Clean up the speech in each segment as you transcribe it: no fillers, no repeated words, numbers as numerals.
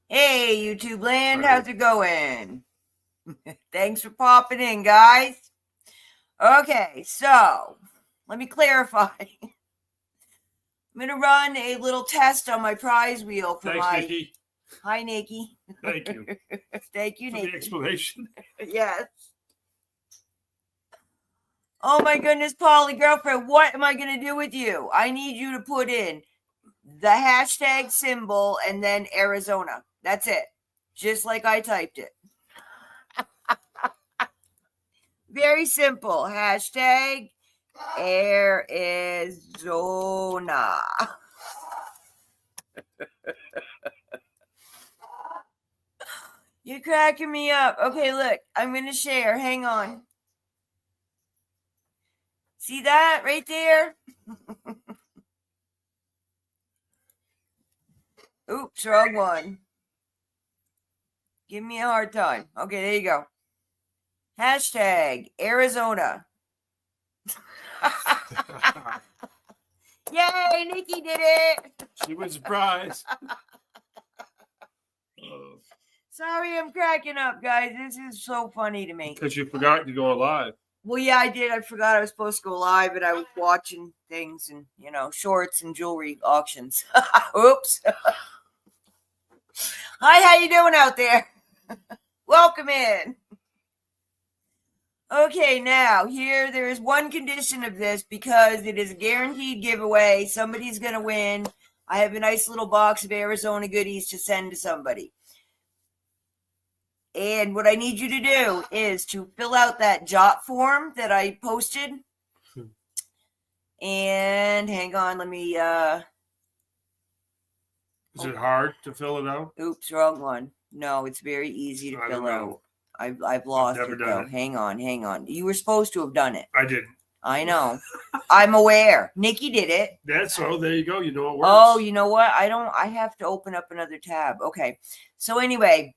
Hey, YouTube land, how's it going? Thanks for popping in, guys. Okay, so let me clarify. I'm going to run a little test on my prize wheel for Thanks, Nikki. Hi, Nikki. Thank you. Thank you, for Nikki. the explanation. Yes. Oh my goodness, Polly, girlfriend, what am I going to do with you? I need you to put in the hashtag symbol and then Arizona. That's it. Just like I typed it. Very simple. Hashtag Arizona. You're cracking me up. Okay, look, I'm going to share. Hang on. See that right there? Oops, wrong one. Give me a hard time. Okay, there you go. Hashtag Arizona. Yay, Nikki did it. She was surprised. Sorry, I'm cracking up, guys. This is so funny to me. Because you forgot to go live. Well, yeah, I did. I forgot I was supposed to go live, and I was watching things and, shorts and jewelry auctions. Oops. Hi, how you doing out there? Welcome in. Okay, now, there is one condition of this because it is a guaranteed giveaway. Somebody's going to win. I have a nice little box of Arizona goodies to send to somebody. And what I need you to do is to fill out that jot form that I posted. And hang on, let me... Is it hard to fill it out? Oops, wrong one. No, it's very easy to fill out. I've lost it, though. Hang on. You were supposed to have done it. I didn't. I know. I'm aware. Nikki did it. That's so. There you go. You know it works. Oh, you know what? I have to open up another tab. Okay. So anyway,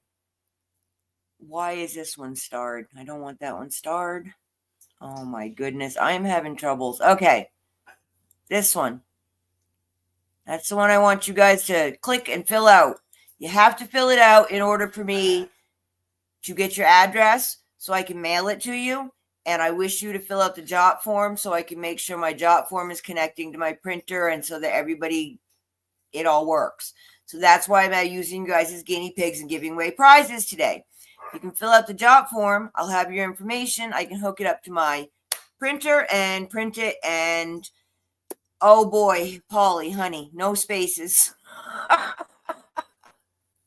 why is this one starred? I don't want that one starred. Oh my goodness. I'm having troubles. Okay. This one. That's the one I want you guys to click and fill out. You have to fill it out in order for me to get your address so I can mail it to you. And I wish you to fill out the jot form so I can make sure my jot form is connecting to my printer and so that it all works. So that's why I'm using you guys as guinea pigs and giving away prizes today. You can fill out the jot form. I'll have your information. I can hook it up to my printer and print it. And oh boy, Polly, honey, no spaces.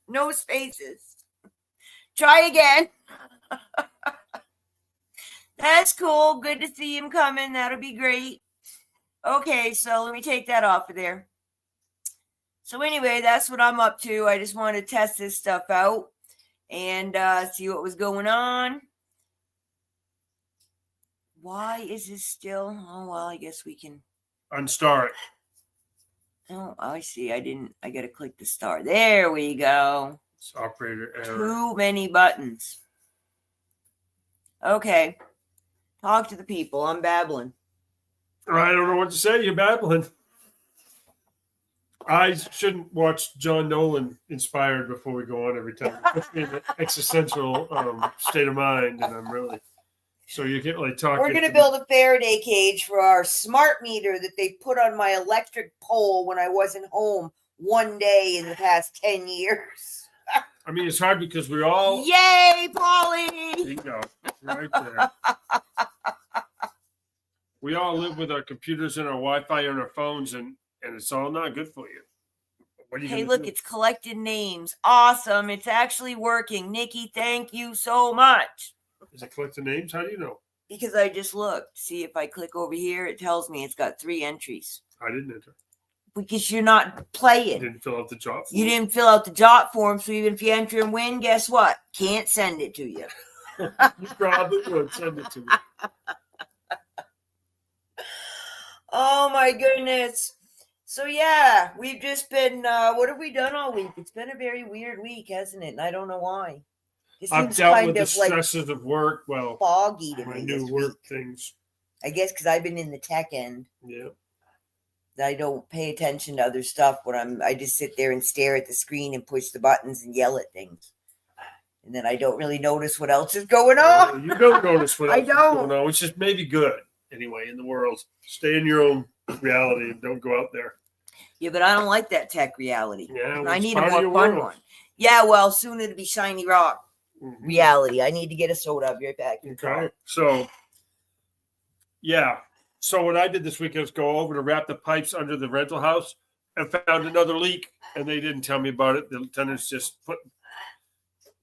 No spaces. Try again. That's cool. Good to see him coming. That'll be great. Okay, so let me take that off of there. So anyway, that's what I'm up to. I just wanted to test this stuff out and see what was going on. Why is this still? Oh, well, I guess we can unstar it. Oh, I see. I got to click the star. There we go. It's operator error. Too many buttons. Okay. Talk to the people. I'm babbling. I don't know what to say. You're babbling. I shouldn't watch John Nolan inspired before we go on every time. It puts me in an existential state of mind, and I'm really... So you get like talking. We're going to build a Faraday cage for our smart meter that they put on my electric pole when I wasn't home one day in the past 10 years. I mean, it's hard because we all... Yay, Polly! There you go. Right there. We all live with our computers and our Wi-Fi and our phones, and it's all not good for you. What are you Hey, look, it's collected names. Awesome. It's actually working. Nikki, thank you so much. Is it collecting names? How do you know? Because I just looked. See, if I click over here, it tells me it's got 3 entries. I didn't enter. Because you're not playing. You didn't fill out the jot form. You didn't fill out the jot form, so even if you enter and win, guess what? Can't send it to you. You probably would send it to me. Oh my goodness. So yeah, we've just been, what have we done all week? It's been a very weird week, hasn't it? And I don't know why. It I've seems dealt kind with the of like stresses of work. Well, foggy to my me new this work week. things. I guess because I've been in the tech end. Yeah. I don't pay attention to other stuff when I just sit there and stare at the screen and push the buttons and yell at things. And then I don't really notice what else is going on. You don't notice what else I don't. is going on, which is maybe good anyway in the world. Stay in your own reality and don't go out there. Yeah, but I don't like that tech reality. Yeah, I need a more fun world. one. Yeah, well, soon it'll be Shiny Rock reality. I need to get a soda. I'll be right back. Okay. So, yeah. So what I did this week was go over to wrap the pipes under the rental house and found another leak, and they didn't tell me about it. The tenants just put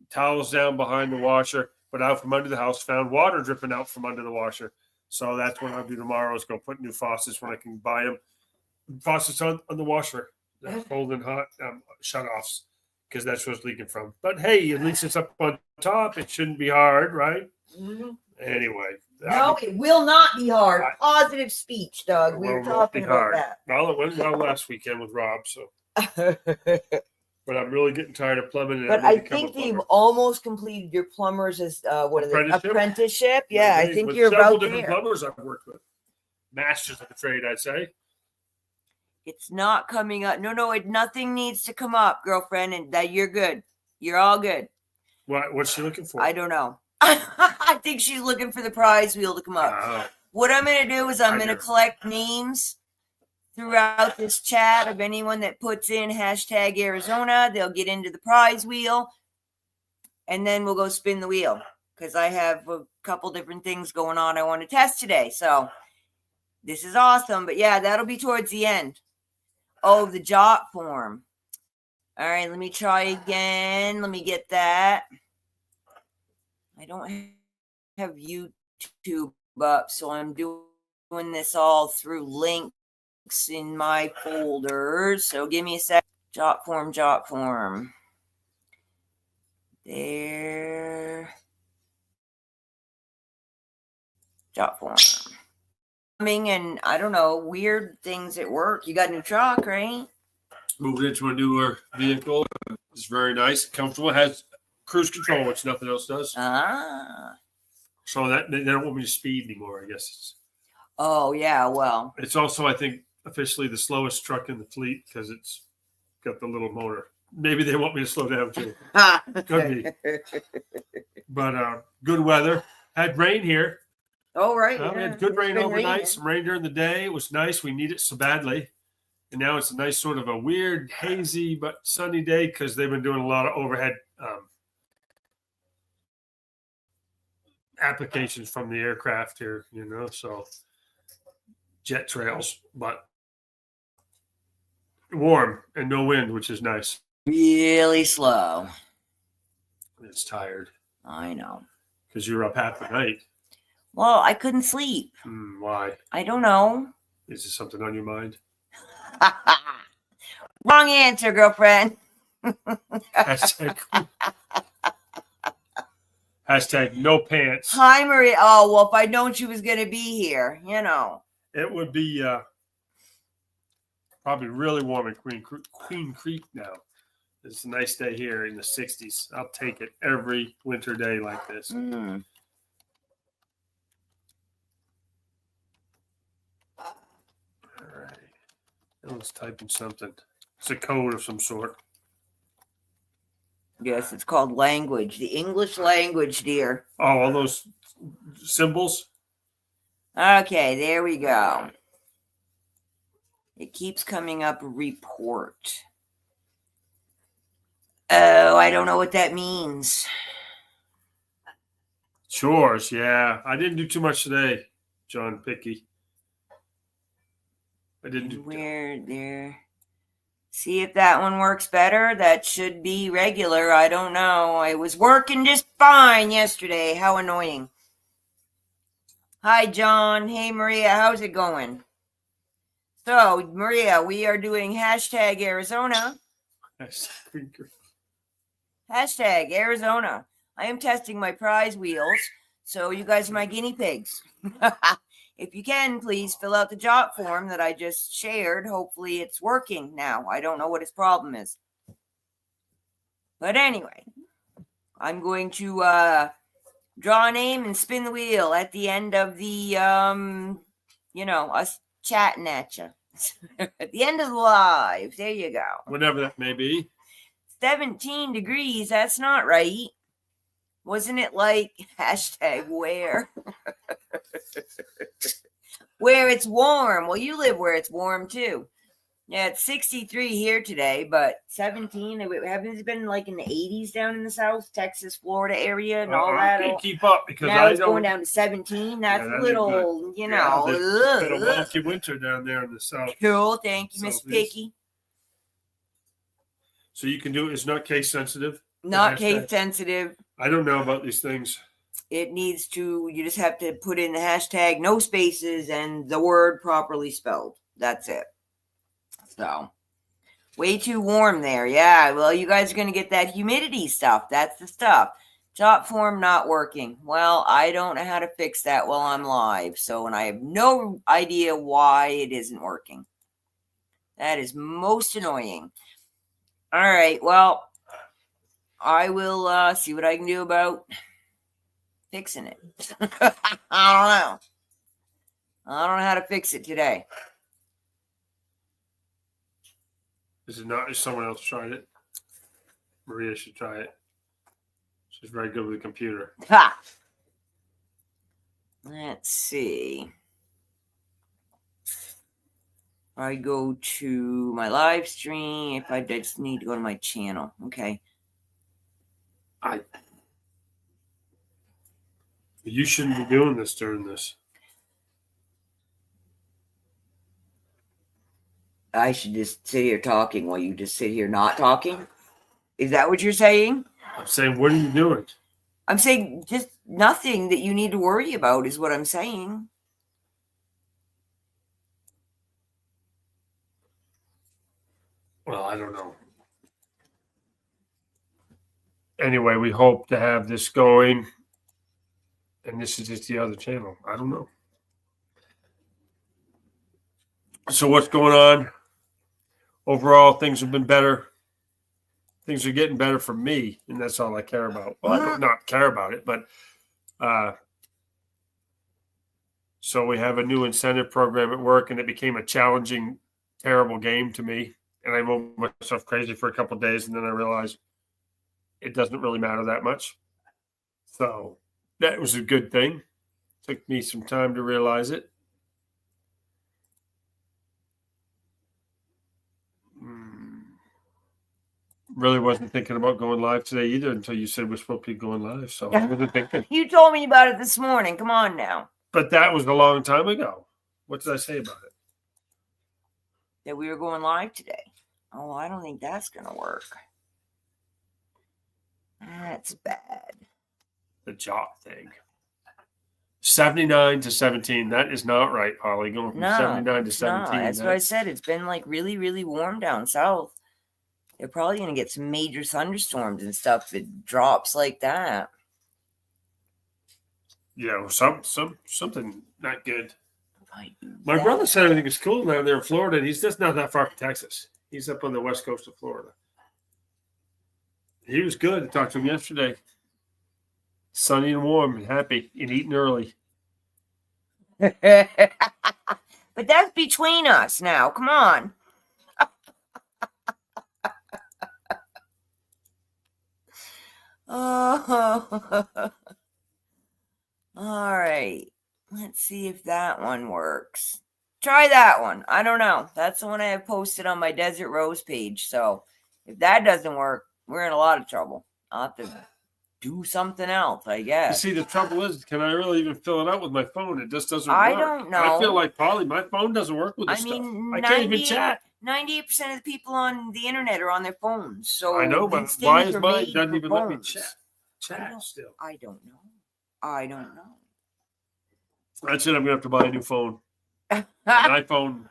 towels down behind the washer, but out from under the house, found water dripping out from under the washer. So that's what I'll do tomorrow is go put new faucets when I can buy them. Faucets on the washer, cold and hot shutoffs, because that's what's leaking from. But hey, at least it's up on top. It shouldn't be hard, right? Mm-hmm. Anyway. No, it will not be hard. Positive speech, Doug. We were talking about that. Well, it went well last weekend with Rob, so. But I'm really getting tired of plumbing. But I think you've almost completed your plumber's apprenticeship. Yeah, I think you're about there. Several different plumbers I've worked with. Masters of the trade, I'd say. It's not coming up. No, nothing needs to come up, girlfriend, and that you're good. You're all good. What's she looking for? I don't know. I think she's looking for the prize wheel to come up. What I'm going to do is I'm going to collect names throughout this chat of anyone that puts in hashtag Arizona. They'll get into the prize wheel, and then we'll go spin the wheel because I have a couple different things going on I want to test today. So this is awesome. But yeah, that'll be towards the end. Oh, the jot form. All right, let me try again. Let me get that. I don't have YouTube up, so I'm doing this all through links in my folders. So give me a sec. Jot form. There. Jot form. and I don't know, weird things at work. You got a new truck, right? Moved into a newer vehicle. It's very nice, comfortable. It has cruise control, which nothing else does. So that they don't want me to speed anymore, I guess. Oh, yeah, well. It's also, I think, officially the slowest truck in the fleet because it's got the little motor. Maybe they want me to slow down too. Could be. But good weather. Had rain here. Oh, right. We had good rain overnight, some rain during the day. It was nice. We need it so badly. And now it's a nice sort of a weird, hazy, but sunny day because they've been doing a lot of overhead applications from the aircraft here, so jet trails, but warm and no wind, which is nice. Really slow. It's tired. I know. Because you're up half the night. Well, I couldn't sleep. Why? I don't know. Is there something on your mind? Wrong answer, girlfriend. Hashtag no pants. Hi, Maria. Oh, well, if I'd known she was going to be here, It would be probably really warm in Queen Creek now. It's a nice day here in the 60s. I'll take it every winter day like this. Mm. All right. I was typing something. It's a code of some sort. Yes, it's called language. The English language, dear. Oh, all those symbols? Okay, there we go. It keeps coming up report. Oh, I don't know what that means. Chores, yeah. I didn't do too much today, John Picky. I didn't do where there. See if that one works better. That should be regular. I don't know. I was working just fine yesterday. How annoying. Hi, John. Hey, Maria. How's it going? So, Maria, we are doing hashtag Arizona. Hashtag Arizona. I am testing my prize wheels, so you guys are my guinea pigs. If you can, please fill out the job form that I just shared. Hopefully it's working now. I don't know what his problem is. But anyway, I'm going to draw a name and spin the wheel at the end of the, us chatting at you. At the end of the live. There you go. Whatever that may be. 17 degrees. That's not right. Wasn't it like hashtag where? Where it's warm. Well, you live where it's warm too. Yeah, it's 63 here today, but 17. Haven't it been like in the 80s down in the South, Texas, Florida area, and all that? I can't keep up because now it's going down to 17. That's a little, it's been a wonky winter down there in the South. Cool. Thank you, Miss Picky. So you can do it. It's not case sensitive. Not case sensitive. I don't know about these things. It needs to, you just have to put in the hashtag, no spaces, and the word properly spelled. That's it. So, way too warm there. Yeah, well, you guys are going to get that humidity stuff. That's the stuff. Jot form not working. Well, I don't know how to fix that while I'm live. So, and I have no idea why it isn't working. That is most annoying. All right, well, I will see what I can do about fixing it. I don't know. I don't know how to fix it today. Is it not? Is someone else tried it? Maria should try it. She's very good with the computer. Ha! Let's see. I go to my live stream. If I just need to go to my channel. Okay. You shouldn't be doing this during this. I should just sit here talking while you just sit here not talking? Is that what you're saying? I'm saying, what are you doing? I'm saying just nothing that you need to worry about is what I'm saying. Well, I don't know. Anyway, we hope to have this going. And this is just the other channel. I don't know. So what's going on? Overall, things have been better. Things are getting better for me, and that's all I care about. Well, I don't not care about it, but so we have a new incentive program at work, and it became a challenging, terrible game to me. And I moved myself crazy for a couple of days, and then I realized it doesn't really matter that much. So that was a good thing. Took me some time to realize it. Really wasn't thinking about going live today either until you said we're supposed to be going live. So I wasn't thinking. You told me about it this morning. Come on now. But that was a long time ago. What did I say about it? That we were going live today. Oh, I don't think that's going to work. That's bad. The job thing. 79 to 17. That is not right, Holly. Going from 79 to 17. No, that's what I said. It's been like really, really warm down south. They're probably going to get some major thunderstorms and stuff if it drops like that. Yeah, well, something not good. My brother said everything is cool down there in Florida, and he's just not that far from Texas. He's up on the west coast of Florida. He was good. I talked to him yesterday. Sunny and warm and happy and eating early. But that's between us now. Come on. Oh. All right. Let's see if that one works. Try that one. I don't know. That's the one I have posted on my Desert Rose page. So if that doesn't work, we're in a lot of trouble. I'll have to do something else, I guess. You see, the trouble is, can I really even fill it out with my phone? It just doesn't work. I don't know. I feel like Polly, my phone doesn't work with this stuff. I can't even chat. 98% of the people on the internet are on their phones. So I know, but why is mine doesn't even let me chat? Chat still. I don't know. That's it. I'm gonna have to buy a new phone. An iPhone.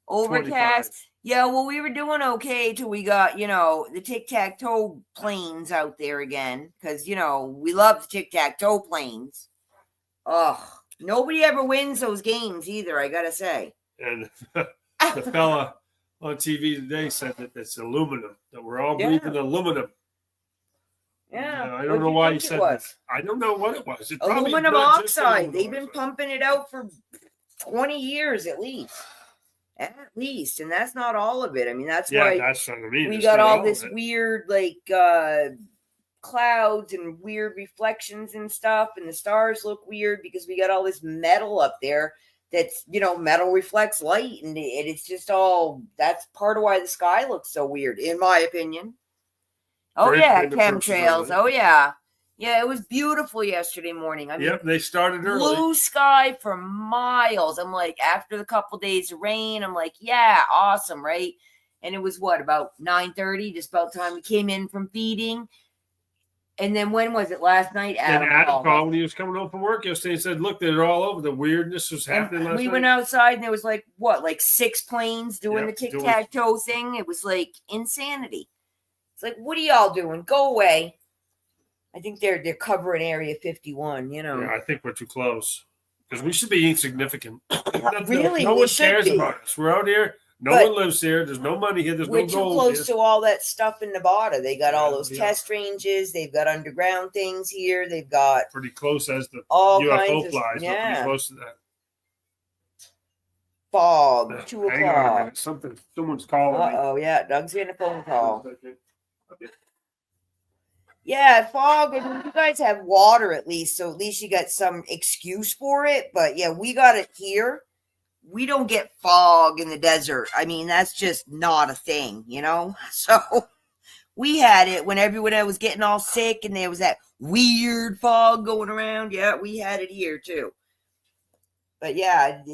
Overcast. 25. Yeah, well, we were doing okay till we got, the tic-tac-toe planes out there again. Because, we love the tic-tac-toe planes. Ugh. Nobody ever wins those games either, I gotta say. And the fella on TV today said that it's aluminum, that we're all breathing aluminum. Yeah. I don't know why he said that. I don't know what it was. Aluminum oxide. They've been pumping it out for 20 years at least. And that's not all of it. I mean, that's why that's what I mean. We got all this weird, clouds and weird reflections and stuff, and the stars look weird because we got all this metal up there that's, metal reflects light, and it's just that's part of why the sky looks so weird, in my opinion. Oh, yeah, chemtrails. Oh, yeah. Yeah, it was beautiful yesterday morning. I mean, they started early. Blue sky for miles. I'm like, after the couple days of rain, I'm like, yeah, awesome, right? And it was about 9:30, just about the time we came in from feeding. And then when was it? Last night? Adam called when he was coming home from work yesterday. He said, look, they're all over. The weirdness was happening last night. We went outside, and there was 6 planes doing the tic-tac-toe thing. It was like insanity. It's like, what are y'all doing? Go away. I think they're covering Area 51, Yeah, I think we're too close. Because we should be insignificant. Really? No one cares about us. We're out here. No one lives here. There's no money here. There's no gold here. We're too close to all that stuff in Nevada. They got all those test ranges. They've got underground things here. They've got... Pretty close as the all UFO flies. Yeah. Pretty close to that. Fog. 2 o'clock. Hang on a minute. Someone's calling me. Uh-oh, yeah. Doug's getting a phone call. Yeah, fog. I mean, you guys have water at least, so at least you got some excuse for it. But yeah, we got it here. We don't get fog in the desert. I mean, that's just not a thing, So we had it when everyone was getting all sick and there was that weird fog going around. Yeah, we had it here too. But yeah,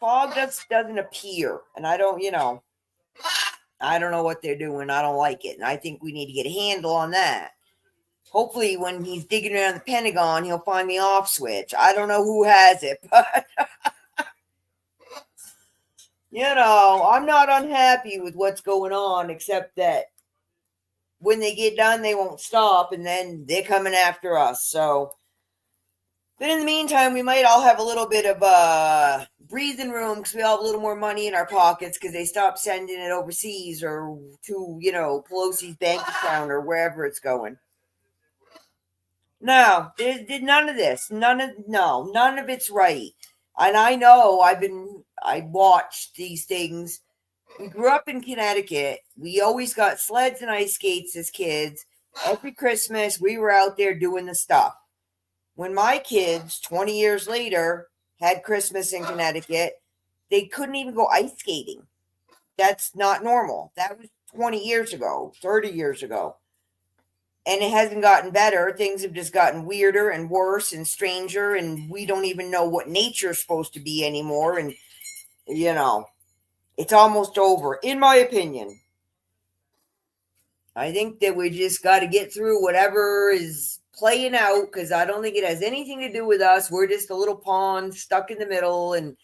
fog just doesn't appear. And I don't know what they're doing. I don't like it. And I think we need to get a handle on that. Hopefully, when he's digging around the Pentagon, he'll find the off switch. I don't know who has it, but, I'm not unhappy with what's going on, except that when they get done, they won't stop, and then they're coming after us. So, But in the meantime, we might all have a little bit of breathing room because we all have a little more money in our pockets because they stopped sending it overseas or to, Pelosi's bank account or wherever it's going. No, did none of this. None of it's right. And I know I watched these things. We grew up in Connecticut. We always got sleds and ice skates as kids. Every Christmas, we were out there doing the stuff. When my kids, 20 years later, had Christmas in Connecticut, they couldn't even go ice skating. That's not normal. That was 20 years ago, 30 years ago. And it hasn't gotten better. Things have just gotten weirder and worse and stranger, and we don't even know what nature's supposed to be anymore. And, it's almost over, in my opinion. I think that we just got to get through whatever is playing out, because I don't think it has anything to do with us. We're just a little pawn stuck in the middle, and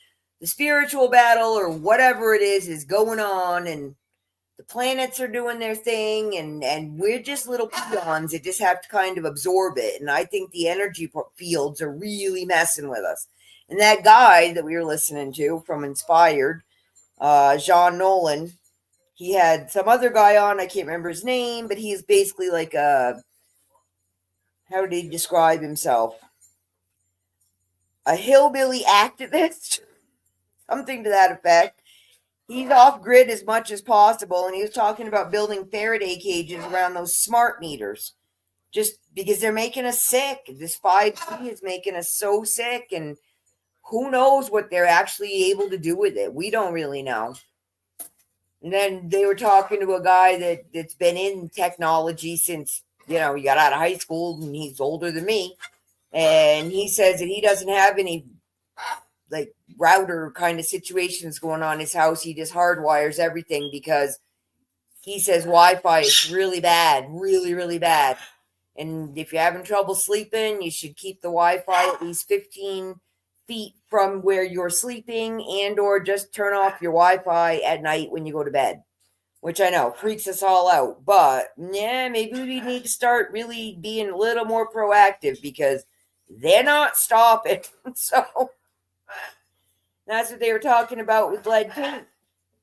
the spiritual battle or whatever it is going on, and the planets are doing their thing, and we're just little peons that just have to kind of absorb it. And I think the energy fields are really messing with us. And that guy that we were listening to from Inspired, Jean Nolan, he had some other guy on, I can't remember his name, but he's basically like how did he describe himself? A hillbilly activist, something to that effect. He's off grid as much as possible, and he was talking about building Faraday cages around those smart meters, just because they're making us sick. This 5G is making us so sick, and who knows what they're actually able to do with it. We don't really know. And then they were talking to a guy that's been in technology since, he got out of high school, and he's older than me. And he says that he doesn't have any like router kind of situations going on in his house. He just hardwires everything because he says Wi-Fi is really bad, really, really bad. And if you're having trouble sleeping, you should keep the Wi-Fi at least 15 feet from where you're sleeping, and or just turn off your Wi-Fi at night when you go to bed, which I know freaks us all out. But yeah, maybe we need to start really being a little more proactive because they're not stopping. So that's what they were talking about with lead paint,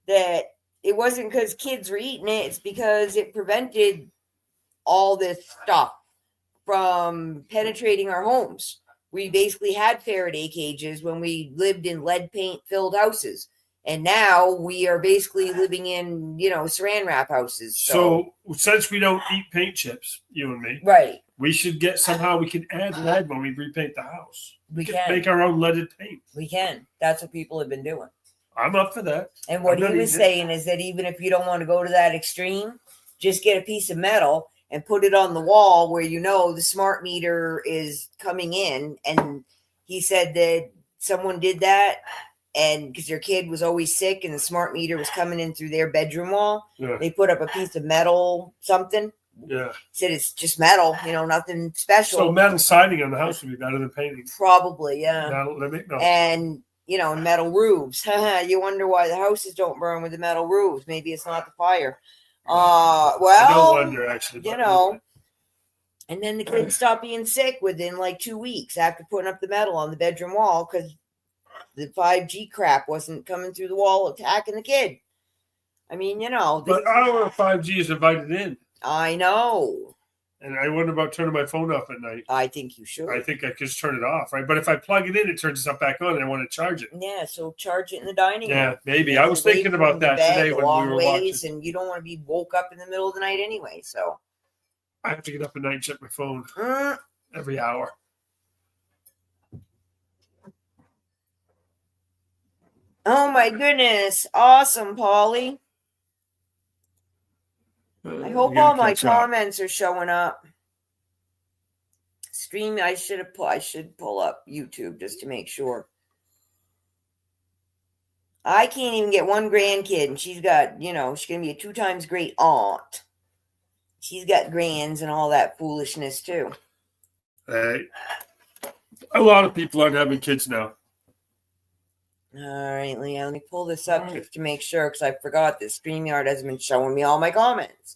that it wasn't because kids were eating it, it's because it prevented all this stuff from penetrating our homes. We basically had Faraday cages when we lived in lead paint filled houses. And now we are basically living in, saran wrap houses. So since we don't eat paint chips, you and me, right, we should somehow we can add lead when we repaint the house. We can make our own leaded paint. We can. That's what people have been doing. I'm up for that. And what he was saying is that even if you don't want to go to that extreme, just get a piece of metal and put it on the wall where the smart meter is coming in. And he said that someone did that, and because their kid was always sick and the smart meter was coming in through their bedroom wall, they put up a piece of metal something. Yeah. Said it's just metal, nothing special. So metal siding on the house would be better than painting. Probably, yeah. No. And, metal roofs. You wonder why the houses don't burn with the metal roofs. Maybe it's not the fire. Well, I don't wonder, actually. And then the kid stopped being sick within like 2 weeks after putting up the metal on the bedroom wall because the 5G crap wasn't coming through the wall attacking the kid. I mean, But our 5G is invited in. I know. And I wonder about turning my phone off at night. I think you should. I think I could just turn it off, right? But if I plug it in, it turns itself back on, and I want to charge it. Yeah, so charge it in the dining room. Yeah, maybe. I was thinking about that today when we were watching. And you don't want to be woke up in the middle of the night anyway, so. I have to get up at night and check my phone every hour. Oh my goodness. Awesome, Polly. I hope all my comments are showing up. Stream, I should pull up YouTube just to make sure. I can't even get one grandkid, and she's got, she's going to be a 2 times great aunt. She's got grands and all that foolishness too. A lot of people aren't having kids now. All right, Leah, let me pull this up just to make sure, because I forgot this StreamYard hasn't been showing me all my comments.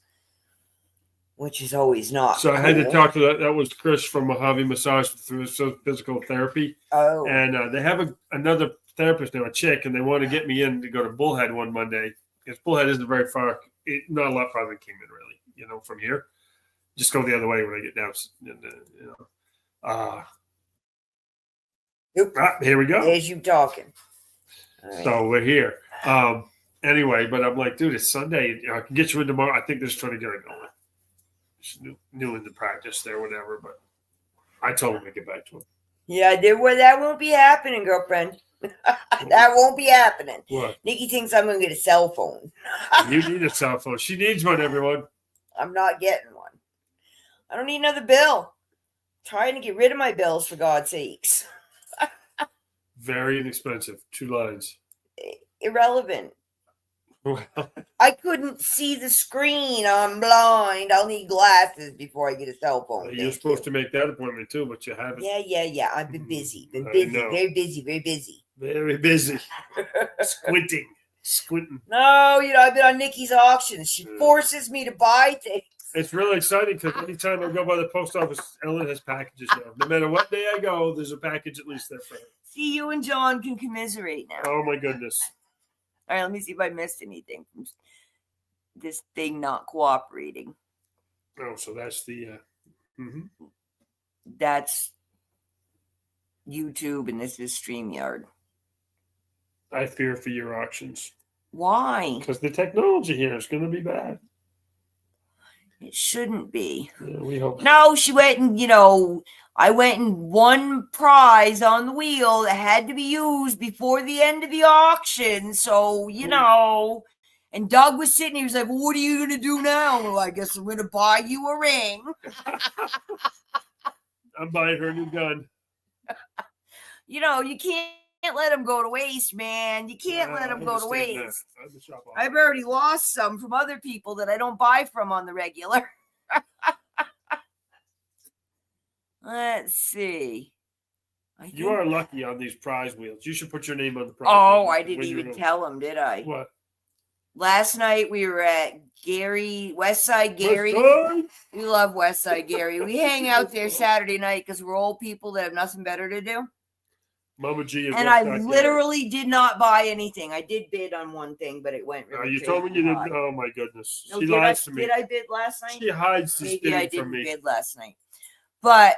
which is always not. So I had to cool. talk to that was Chris from Mojave Massage through physical therapy. Oh, And they have another therapist now, a chick, and they want to get me in to go to Bullhead one Monday. Because Bullhead isn't very far, not a lot farther than Kingman, really, from here. Just go the other way when I get down, here we go. There's you talking. Right. So we're here. Anyway, but I'm like, dude, it's Sunday. I can get you in tomorrow. I think they're just trying to get it going. Just new in the practice there, whatever. But I told him to get back to him. Yeah, that won't be happening, girlfriend. That won't be happening. What? Nikki thinks I'm going to get a cell phone. You need a cell phone. She needs one, everyone. I'm not getting one. I don't need another bill. I'm trying to get rid of my bills, for God's sakes. Very inexpensive. 2 lines. Irrelevant. Well, I couldn't see the screen. I'm blind. I'll need glasses before I get a cell phone. you're supposed to make that appointment too, but you haven't. Yeah. I've been busy. I know. Very busy. Very busy. Very busy. Squinting. No, I've been on Nikki's auctions. She forces me to buy things. It's really exciting because anytime I go by the post office, Ellen has packages now. No matter what day I go, there's a package at least there for her. See, you and John can commiserate now. Oh my goodness. All right, let me see if I missed anything from this thing not cooperating. Oh, so that's the That's YouTube, and this is StreamYard. I fear for your auctions. Why? Because the technology here is going to be bad. It shouldn't be. Yeah, we hope. No, she went and, I went and won prize on the wheel that had to be used before the end of the auction. So, and Doug was sitting here. He was like, well, what are you going to do now? Well, I guess I'm going to buy you a ring. I'm buying her a new gun. You can't let them go to waste, man. You can't let them go to waste. I've already lost some from other people that I don't buy from on the regular. Let's see. You are lucky on these prize wheels. You should put your name on the prize. Oh, I didn't even tell him, did I? What? Last night we were at Westside Gary. We love Westside Gary. We hang out there Saturday night because we're old people that have nothing better to do. Mama G is and I literally did not buy anything. I did bid on one thing, but it went really you told me you didn't. Oh, my goodness. No, she lies to me. Did I bid last night? She hides this Maybe I from me. didn't bid last night. But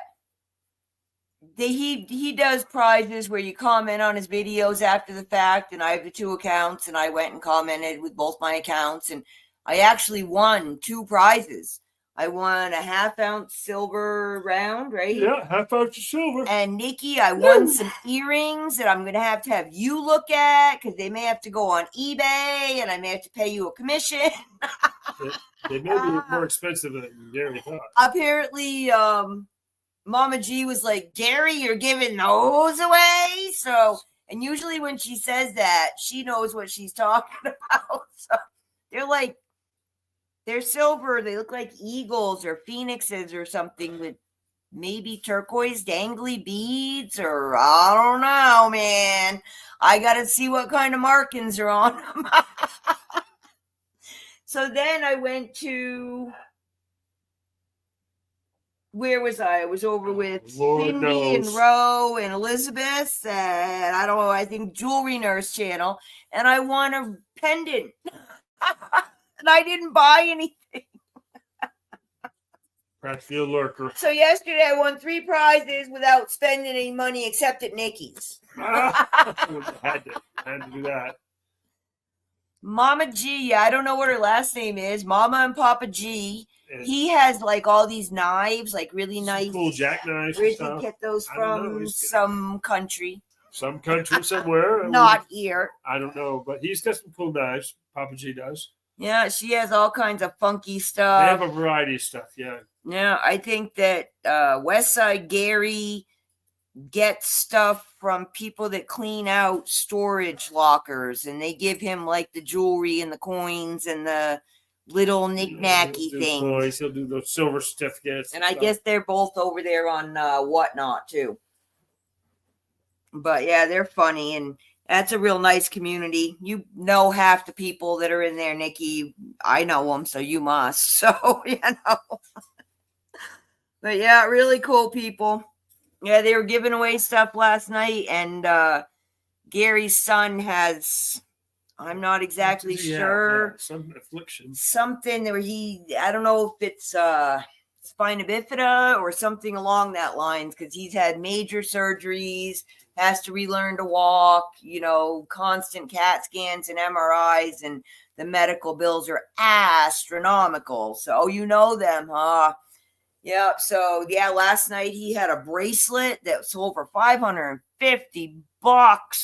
he does prizes where you comment on his videos after the fact, and I have the 2 accounts, and I went and commented with both my accounts, and I actually won 2 prizes. I won a 1/2 ounce silver round, right? Yeah, 1/2 ounce of silver. And Nikki, I won some earrings that I'm going to have you look at because they may have to go on eBay, and I may have to pay you a commission. They may be more expensive than Gary thought. Apparently, Mama G was like, Gary, you're giving those away? So, and usually when she says that, she knows what she's talking about. So they're silver. They look like eagles or phoenixes or something with maybe turquoise dangly beads, or I don't know, man. I got to see what kind of markings are on them. So then I went to... Where was I? I was over with Cindy and Ro and Elizabeth and I don't know, I think Jewelry Nurse Channel, and I won a pendant. And I didn't buy anything. Pratfield lurker. So yesterday I won 3 prizes without spending any money except at Nikki's. Had to do that. Mama G, I don't know what her last name is. Mama and Papa G. He has like all these knives, like really nice. Cool jackknives. Where did he get those from? Some country. Some country somewhere. Not here. I don't know, but he's got some cool knives. Papa G does. Yeah, she has all kinds of funky stuff. They have a variety of stuff, yeah. Yeah, I think that Westside Gary gets stuff from people that clean out storage lockers, and they give him like the jewelry and the coins and the little knick-knacky things. Boys, he'll do those silver certificates. And I guess they're both over there on Whatnot too. But yeah, they're funny, and That's a real nice community. You know half the people that are in there, Nikki. I know them, so you must. So, But yeah, really cool people. Yeah, they were giving away stuff last night, and Gary's son has, I'm not exactly sure. Some affliction. Something where I don't know if it's spina bifida or something along that lines, because he's had major surgeries, has to relearn to walk, constant CAT scans and MRIs, and the medical bills are astronomical. So you know them, huh? Yep. So yeah, last night he had a bracelet that sold for $550.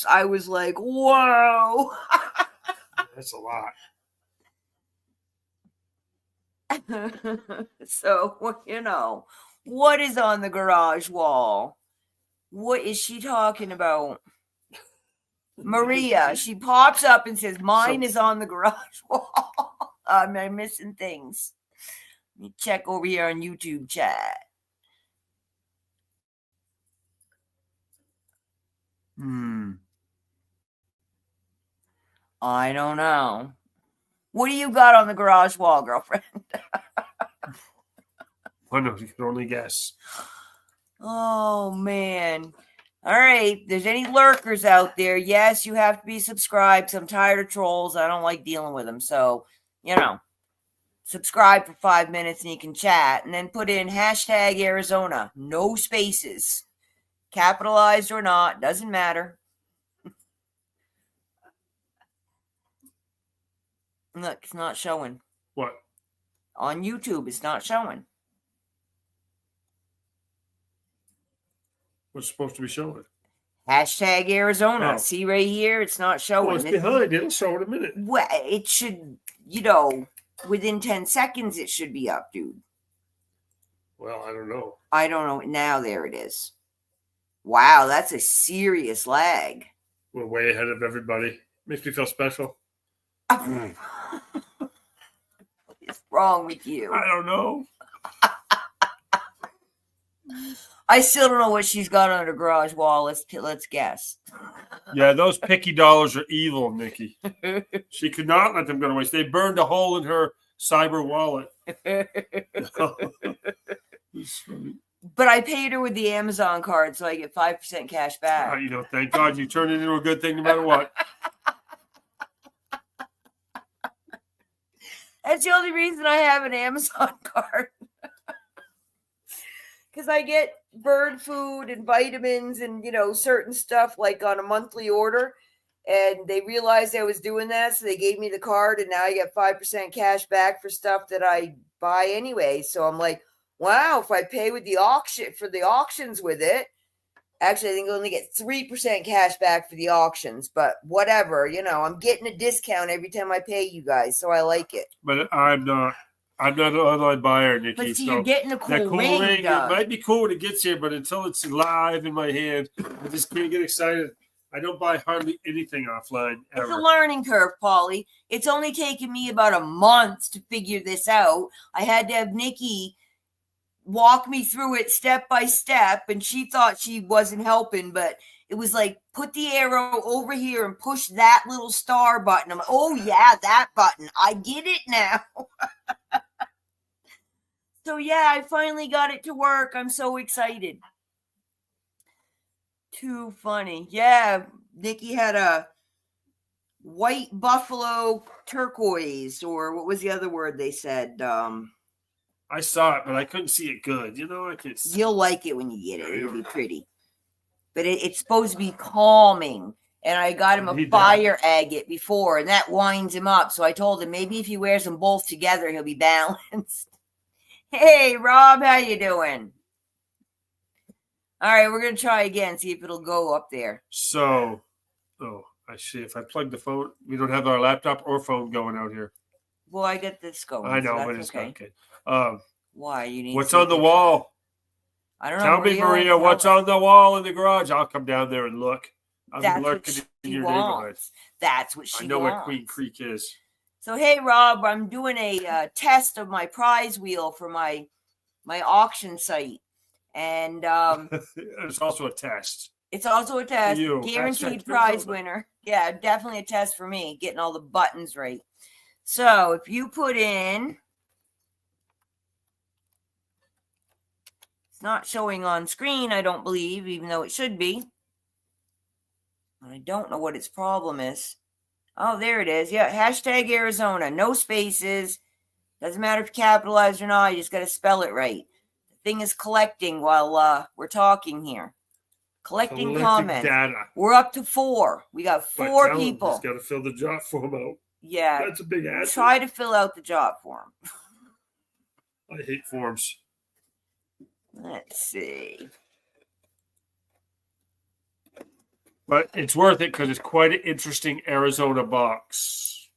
I was like, whoa. That's a lot. So, what is on the garage wall? What is she talking about? Maria, she pops up and says, mine is on the garage wall. Am I missing things? Let me check over here on YouTube chat. I don't know. What do you got on the garage wall, girlfriend? I know, you can only guess. Oh, man. All right. If there's any lurkers out there, yes, you have to be subscribed. I'm tired of trolls. I don't like dealing with them. So, subscribe for 5 minutes and you can chat. And then put in hashtag Arizona. No spaces. Capitalized or not. Doesn't matter. Look, it's not showing. What? On YouTube, it's not showing. What's supposed to be showing? Hashtag Arizona. Oh. See right here? It's not showing. Oh, it's behind. It'll show in a minute. Well, it should, within 10 seconds, it should be up, dude. Well, I don't know. I don't know. Now there it is. Wow, that's a serious lag. We're way ahead of everybody. Makes me feel special. What is wrong with you? I don't know. I still don't know what she's got on her garage wall. Let's guess. Yeah, those picky dollars are evil, Nikki. She could not let them go to waste. They burned a hole in her cyber wallet. But I paid her with the Amazon card, so I get 5% cash back. Thank God you turned it into a good thing no matter what. That's the only reason I have an Amazon card. Because I get bird food and vitamins and, certain stuff like on a monthly order. And they realized I was doing that, so they gave me the card, and now I get 5% cash back for stuff that I buy anyway. So I'm like, wow, if I pay with the auction for the auctions with it, actually I think I only get 3% cash back for the auctions, but whatever, I'm getting a discount every time I pay you guys, so I like it. But I'm not an online buyer, Nikki. But see, you're getting a cool ring. It might be cool when it gets here, but until it's live in my hand, I just can't get excited. I don't buy hardly anything offline ever. It's a learning curve, Polly. It's only taken me about a month to figure this out. I had to have Nikki walk me through it step by step, and she thought she wasn't helping, but it was like, put the arrow over here and push that little star button. I'm like, oh yeah, that button. I get it now. So yeah, I finally got it to work. I'm so excited. Too funny. Yeah, Nikki had a white buffalo turquoise, or what was the other word they said? I saw it, but I couldn't see it good. You'll like it when you get it. It'll be pretty. But it's supposed to be calming. And I got him a fire agate before, and that winds him up. So I told him maybe if he wears them both together, he'll be balanced. Hey, Rob, how you doing? All right, we're going to try again, see if it'll go up there. So, I see. If I plug the phone, we don't have our laptop or phone going out here. Well, I get this going. I know, but it's not good. Why? You need what's on the wall? I don't know. Tell me, Maria, what's on the wall in the garage? I'll come down there and look. I'm lurking in your neighborhood. That's what she wants. I know what Queen Creek is. So, hey, Rob, I'm doing a test of my prize wheel for my auction site. And it's also a test. It's also a test. You. Guaranteed prize winner. Yeah, definitely a test for me, getting all the buttons right. So if you put in, it's not showing on screen, I don't believe, even though it should be. I don't know what its problem is. Oh, there it is. Yeah, hashtag Arizona, no spaces. Doesn't matter if you capitalize or not, you just got to spell it right. The thing is collecting while we're talking here. Collecting comments. Data. We're up to 4. We got 4 people. He's got to fill the job form out. Yeah. That's a big answer. Try to fill out the job form. I hate forms. Let's see. But it's worth it because it's quite an interesting Arizona box.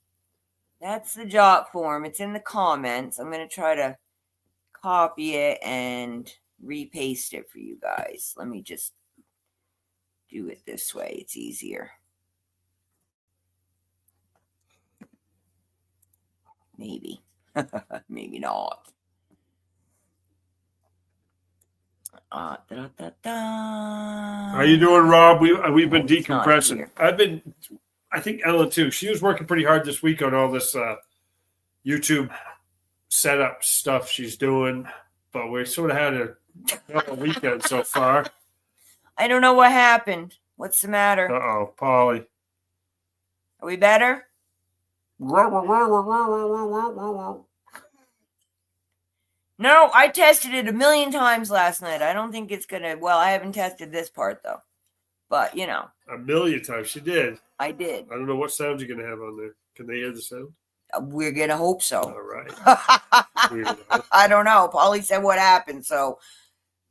That's the job form. It's in the comments. I'm going to try to copy it and repaste it for you guys. Let me just do it this way. It's easier. Maybe. Maybe not. How you doing, Rob? We've been decompressing. I think Ellen too. She was working pretty hard this week on all this YouTube setup stuff she's doing, but we sort of had a weekend so far. I don't know what happened. What's the matter? Uh-oh, Polly. Are we better? No, I tested it 1,000,000 times last night. I don't think it's going to... Well, I haven't tested this part, though. But, you know. 1,000,000 times. She did. I did. I don't know what sound you're going to have on there. Can they hear the sound? We're going to hope so. All right. I don't know. Polly said what happened, so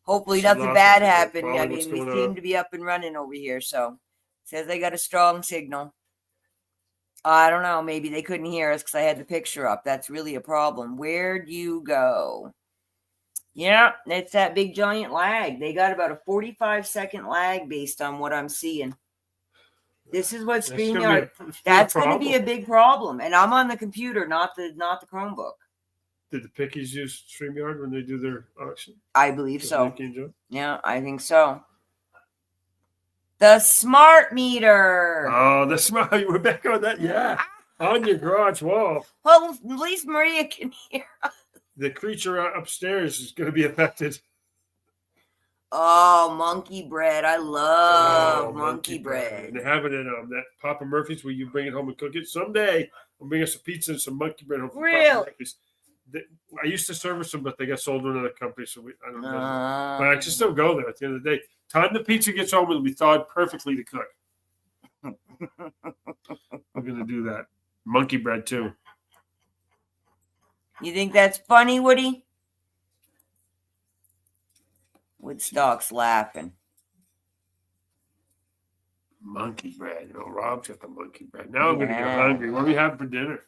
hopefully nothing bad happened. Polly, I mean, we seem to be up and running over here, so... Says they got a strong signal. I don't know. Maybe they couldn't hear us because I had the picture up. That's really a problem. Where'd you go? Yeah, it's that big giant lag. They got about a 45-second lag based on what I'm seeing. This is what StreamYard. That's going to be a big problem. And I'm on the computer, not the Chromebook. Did the Pickies use StreamYard when they do their auction? I believe so. Yeah, I think so. The smart meter. Oh, the smart. You were back on that? Yeah. On your garage wall. Well, at least Maria can hear us. The creature upstairs is going to be affected. Oh, monkey bread. I love monkey bread. And they have it in that Papa Murphy's where you bring it home and cook it. Someday, I'll bring us a pizza and some monkey bread home from Papa Murphy's. I used to service them, but they got sold to another company, so I don't know. But I just still go there at the end of the day. Time the pizza gets home, it'll be thawed perfectly to cook. We're going to do that. Monkey bread, too. You think that's funny, Woody? Woodstock's laughing. Monkey bread. Rob's got the monkey bread. Now I'm going to get hungry. What are we having for dinner?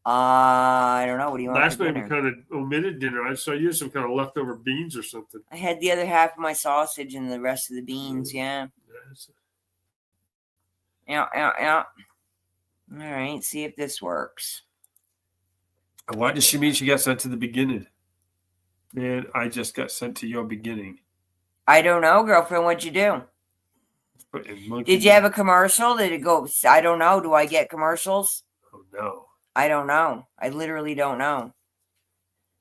I don't know. What do you want Last for dinner? night we kind of omitted dinner. So I used some kind of leftover beans or something. I had the other half of my sausage and the rest of the beans, yeah. Yeah. All right, see if this works. Why does she mean she got sent to the beginning? Man, I just got sent to your beginning. I don't know, girlfriend. What'd you do? Did you have a commercial? Did it go? I don't know. Do I get commercials? Oh, no. I don't know. I literally don't know.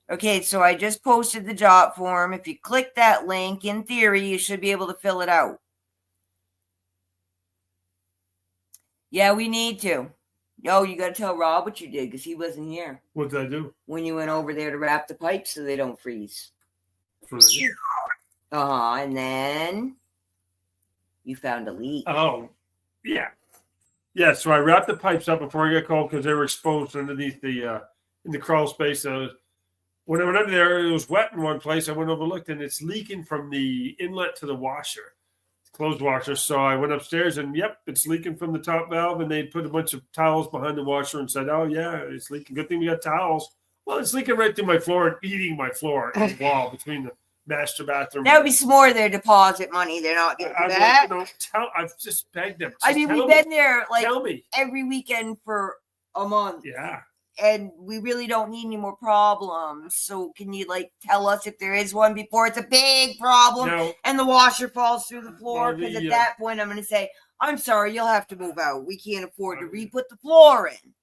Okay, so I just posted the job form. If you click that link, in theory, you should be able to fill it out. Yeah, we need to. Oh, you got to tell Rob what you did because he wasn't here. What did I do? When you went over there to wrap the pipes so they don't freeze. And then you found a leak. Oh, yeah. Yeah, so I wrapped the pipes up before I got cold because they were exposed underneath in the crawl space. When I went under there, it was wet in one place. I went overlooked, and it's leaking from the inlet to the washer, closed washer. So I went upstairs, and yep, it's leaking from the top valve. And they put a bunch of towels behind the washer and said, "Oh yeah, it's leaking. Good thing we got towels." Well, it's leaking right through my floor and eating my floor and the wall between the master bathroom. That would be some more of their deposit money. They're not getting back. I've just begged them. We've been there like every weekend for a month. Yeah. And we really don't need any more problems. So can you tell us if there is one before it's a big problem and the washer falls through the floor? Because at that point I'm going to say, I'm sorry, you'll have to move out. We can't afford to re-put the floor in.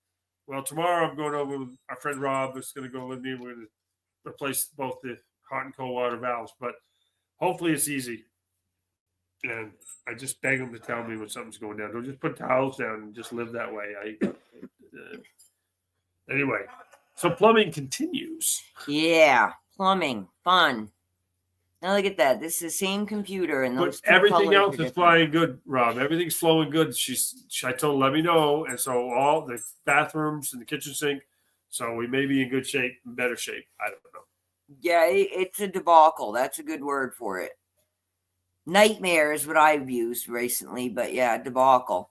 Well, tomorrow I'm going over with our friend Rob. Is going to go with me. We're going to replace both the hot and cold water valves, but hopefully it's easy. And I just beg them to tell me when something's going down. Don't just put towels down and just live that way. Anyway, so plumbing continues. Yeah, plumbing, fun. Now look at that. This is the same computer, and those everything else is flying good, Rob. Everything's flowing good. I told her, let me know, and so all the bathrooms and the kitchen sink. So we may be in good shape, in better shape. I don't know. Yeah, it's a debacle. That's a good word for it. Nightmare is what I've used recently, but yeah, debacle.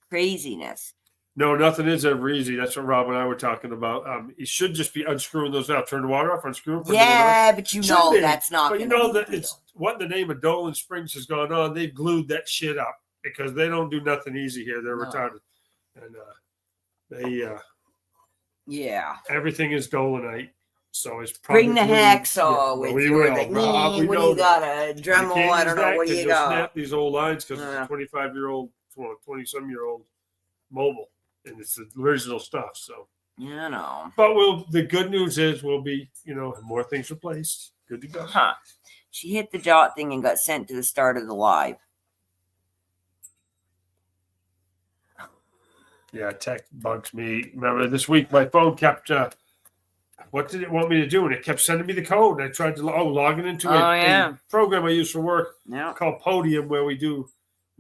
Craziness. No, nothing is ever easy. That's what Rob and I were talking about. You should just be unscrewing those out. Turn the water off, unscrew them. Yeah, but that's not. But you know that it's what in the name of Dolan Springs has gone on. They've glued that shit up because they don't do nothing easy here. They're retarded, and yeah, everything is Dolanite. So it's probably bring the hacksaw with you. Rob, what do you got? A Dremel? I don't know. What do you got? Snap these old lines because it's a 25-year-old, 20-some-year-old mobile. And it's the original stuff, so But the good news is we'll be, more things replaced. Good to go. Huh? She hit the jot thing and got sent to the start of the live. Yeah, tech bugs me. Remember this week my phone kept. What did it want me to do? And it kept sending me the code. And I tried to log it into a program I use for work called Podium, where we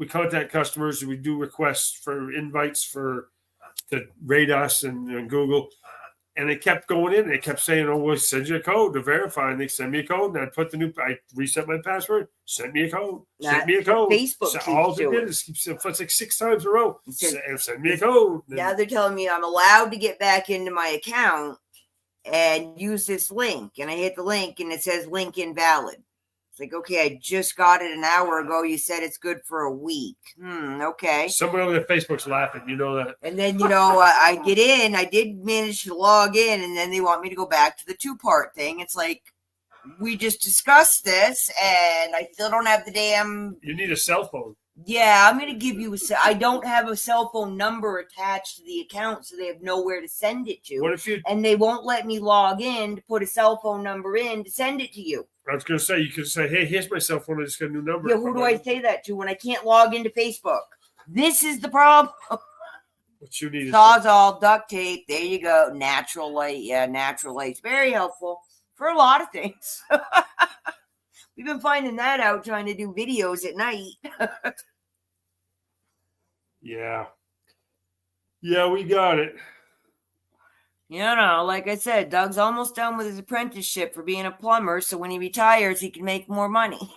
contact customers and we do requests for invites to rate us and Google. And it kept going in and it kept saying, we'll send you a code to verify. And they send me a code. And I reset my password, send me a code, send me a code. Facebook so all they did is it's like 6 times in a row. Send me a code. Now they're telling me I'm allowed to get back into my account and use this link. And I hit the link and it says link invalid. It's like, okay, I just got it an hour ago. You said it's good for a week. Okay. Somebody over there Facebook's laughing. You know that. And then, I get in. I did manage to log in, and then they want me to go back to the 2-part thing. It's like, we just discussed this, and I still don't have the damn... You need a cell phone. Yeah, I'm going to give you I don't have a cell phone number attached to the account, so they have nowhere to send it to. What if and they won't let me log in to put a cell phone number in to send it to you. I was going to say, you could say, hey, here's my cell phone. I just got a new number. Yeah, who do I say that to when I can't log into Facebook? This is the problem. What you need is Sawzall, duct tape. There you go. Natural light. Yeah, natural light's very helpful for a lot of things. We've been finding that out trying to do videos at night. Yeah. Yeah, we got it. Like I said, Doug's almost done with his apprenticeship for being a plumber, so when he retires, he can make more money.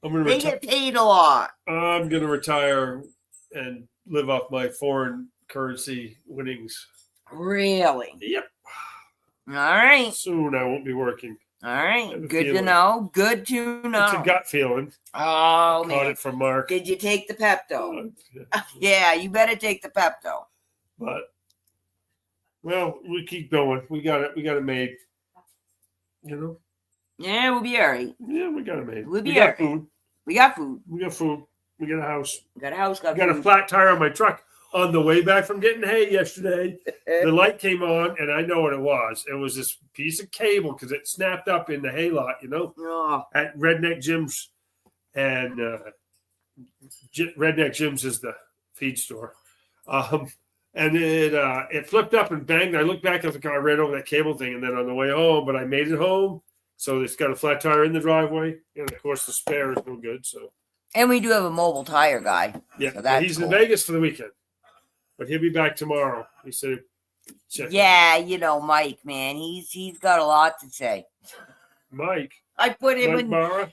They get paid a lot. I'm going to retire and live off my foreign currency winnings. Really? Yep. All right. Soon I won't be working. All right. Good to know. Good to know. It's a gut feeling. Oh, man. Caught it from Mark. Did you take the Pepto? Yeah, you better take the Pepto. But, well, we keep going. We got it made. Yeah, we'll be all right. Yeah, we got it made. We'll be all right. Food. We got food. We got food. We got a house. Got a house. Got a flat tire on my truck on the way back from getting hay yesterday. The light came on, and I know what it was. It was this piece of cable because it snapped up in the hay lot, at Redneck Jim's. And Redneck Jim's is the feed store. And it flipped up and banged. I looked back at the car, I ran over that cable thing, and then on the way home, but I made it home. So it's got a flat tire in the driveway. And, of course, the spare is no good. So. And we do have a mobile tire guy. Yeah, so he's cool. In Vegas for the weekend. But he'll be back tomorrow. He said, yeah, Mike, man. He's got a lot to say. Mike? I put him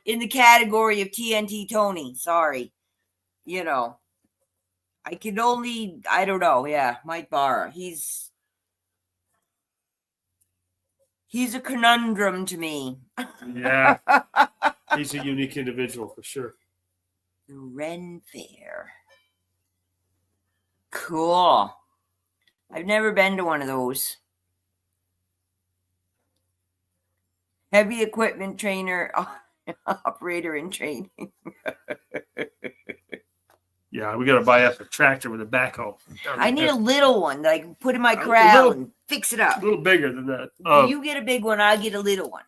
in the category of TNT Tony. Sorry. I don't know. Yeah, Mike Barra. He's a conundrum to me. Yeah. He's a unique individual for sure. The Ren Fair. Cool. I've never been to one of those. Heavy equipment trainer. Oh, Operator in training. Yeah, we got to buy us a tractor with a backhoe. I need a little one that I can put in my A corral little- and fix it up. A little bigger than that. You get a big one, I get a little one.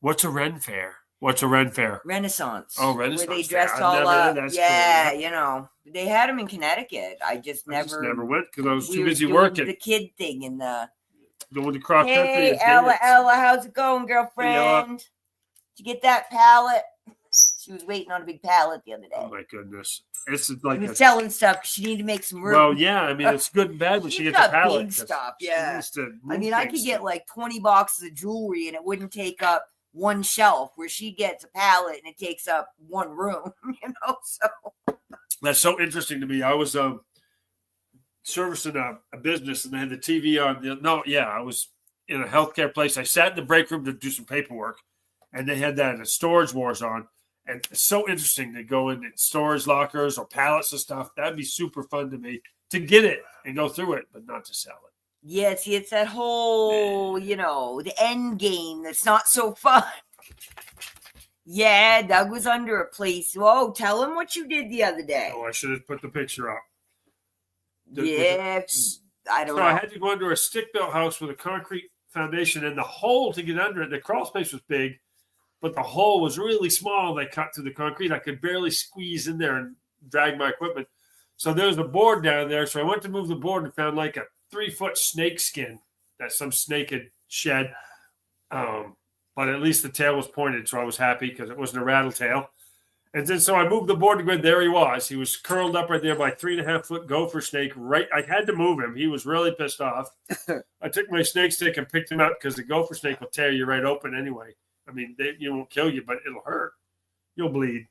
What's a Ren Fair? What's a Ren Fair? Renaissance. Oh, Renaissance. Where they Fair. dressed I've all never up. been. That's Yeah, cool. you know. They had them in Connecticut. I just I just never went because I was we too were busy doing working. the kid thing in the Going to cross country. Hey and Ella, dance. Ella, how's it going, girlfriend? Did you get that pallet? She was waiting on a big pallet the other day. Oh my goodness. It's like She was selling stuff because she needed to make some room. Well, yeah, I mean it's good and bad when she She's gets a got pallet. big stuff, She yeah. needs to I move mean, I could things. get like 20 boxes of jewelry and it wouldn't take up one shelf, where she gets a pallet and it takes up one room, you know? So That's so interesting to me. I was servicing a business and they had the TV on. I was in a healthcare place. I sat in the break room to do some paperwork, and they had that in Storage Wars on. And it's so interesting to go in storage lockers or pallets of stuff. That'd be super fun to me to get it and go through it, but not to sell it. yeah, see, it's that whole, you know, the end game that's not so fun. Yeah, Doug was under a place. Whoa, tell him what you did the other day. Oh, I should have put the picture up. Yeah, I don't So know. I had to go under a stick-built house with a concrete foundation, and the hole to get under it, the crawl space was big, but the hole was really small. They cut through the concrete. I could barely squeeze in there and drag my equipment. So there was a board down there. So I went to move the board and found like a 3-foot snake skin that some snake had shed. But at least the tail was pointed, so I was happy because it wasn't a rattle tail. And then so I moved the board to go. There he was. He was curled up right there by 3.5-foot gopher snake. Right, I had to move him. He was really pissed off. I took my snake stick and picked him out because the gopher snake will tear you right open anyway. I mean, you won't kill you, but it'll hurt. You'll bleed.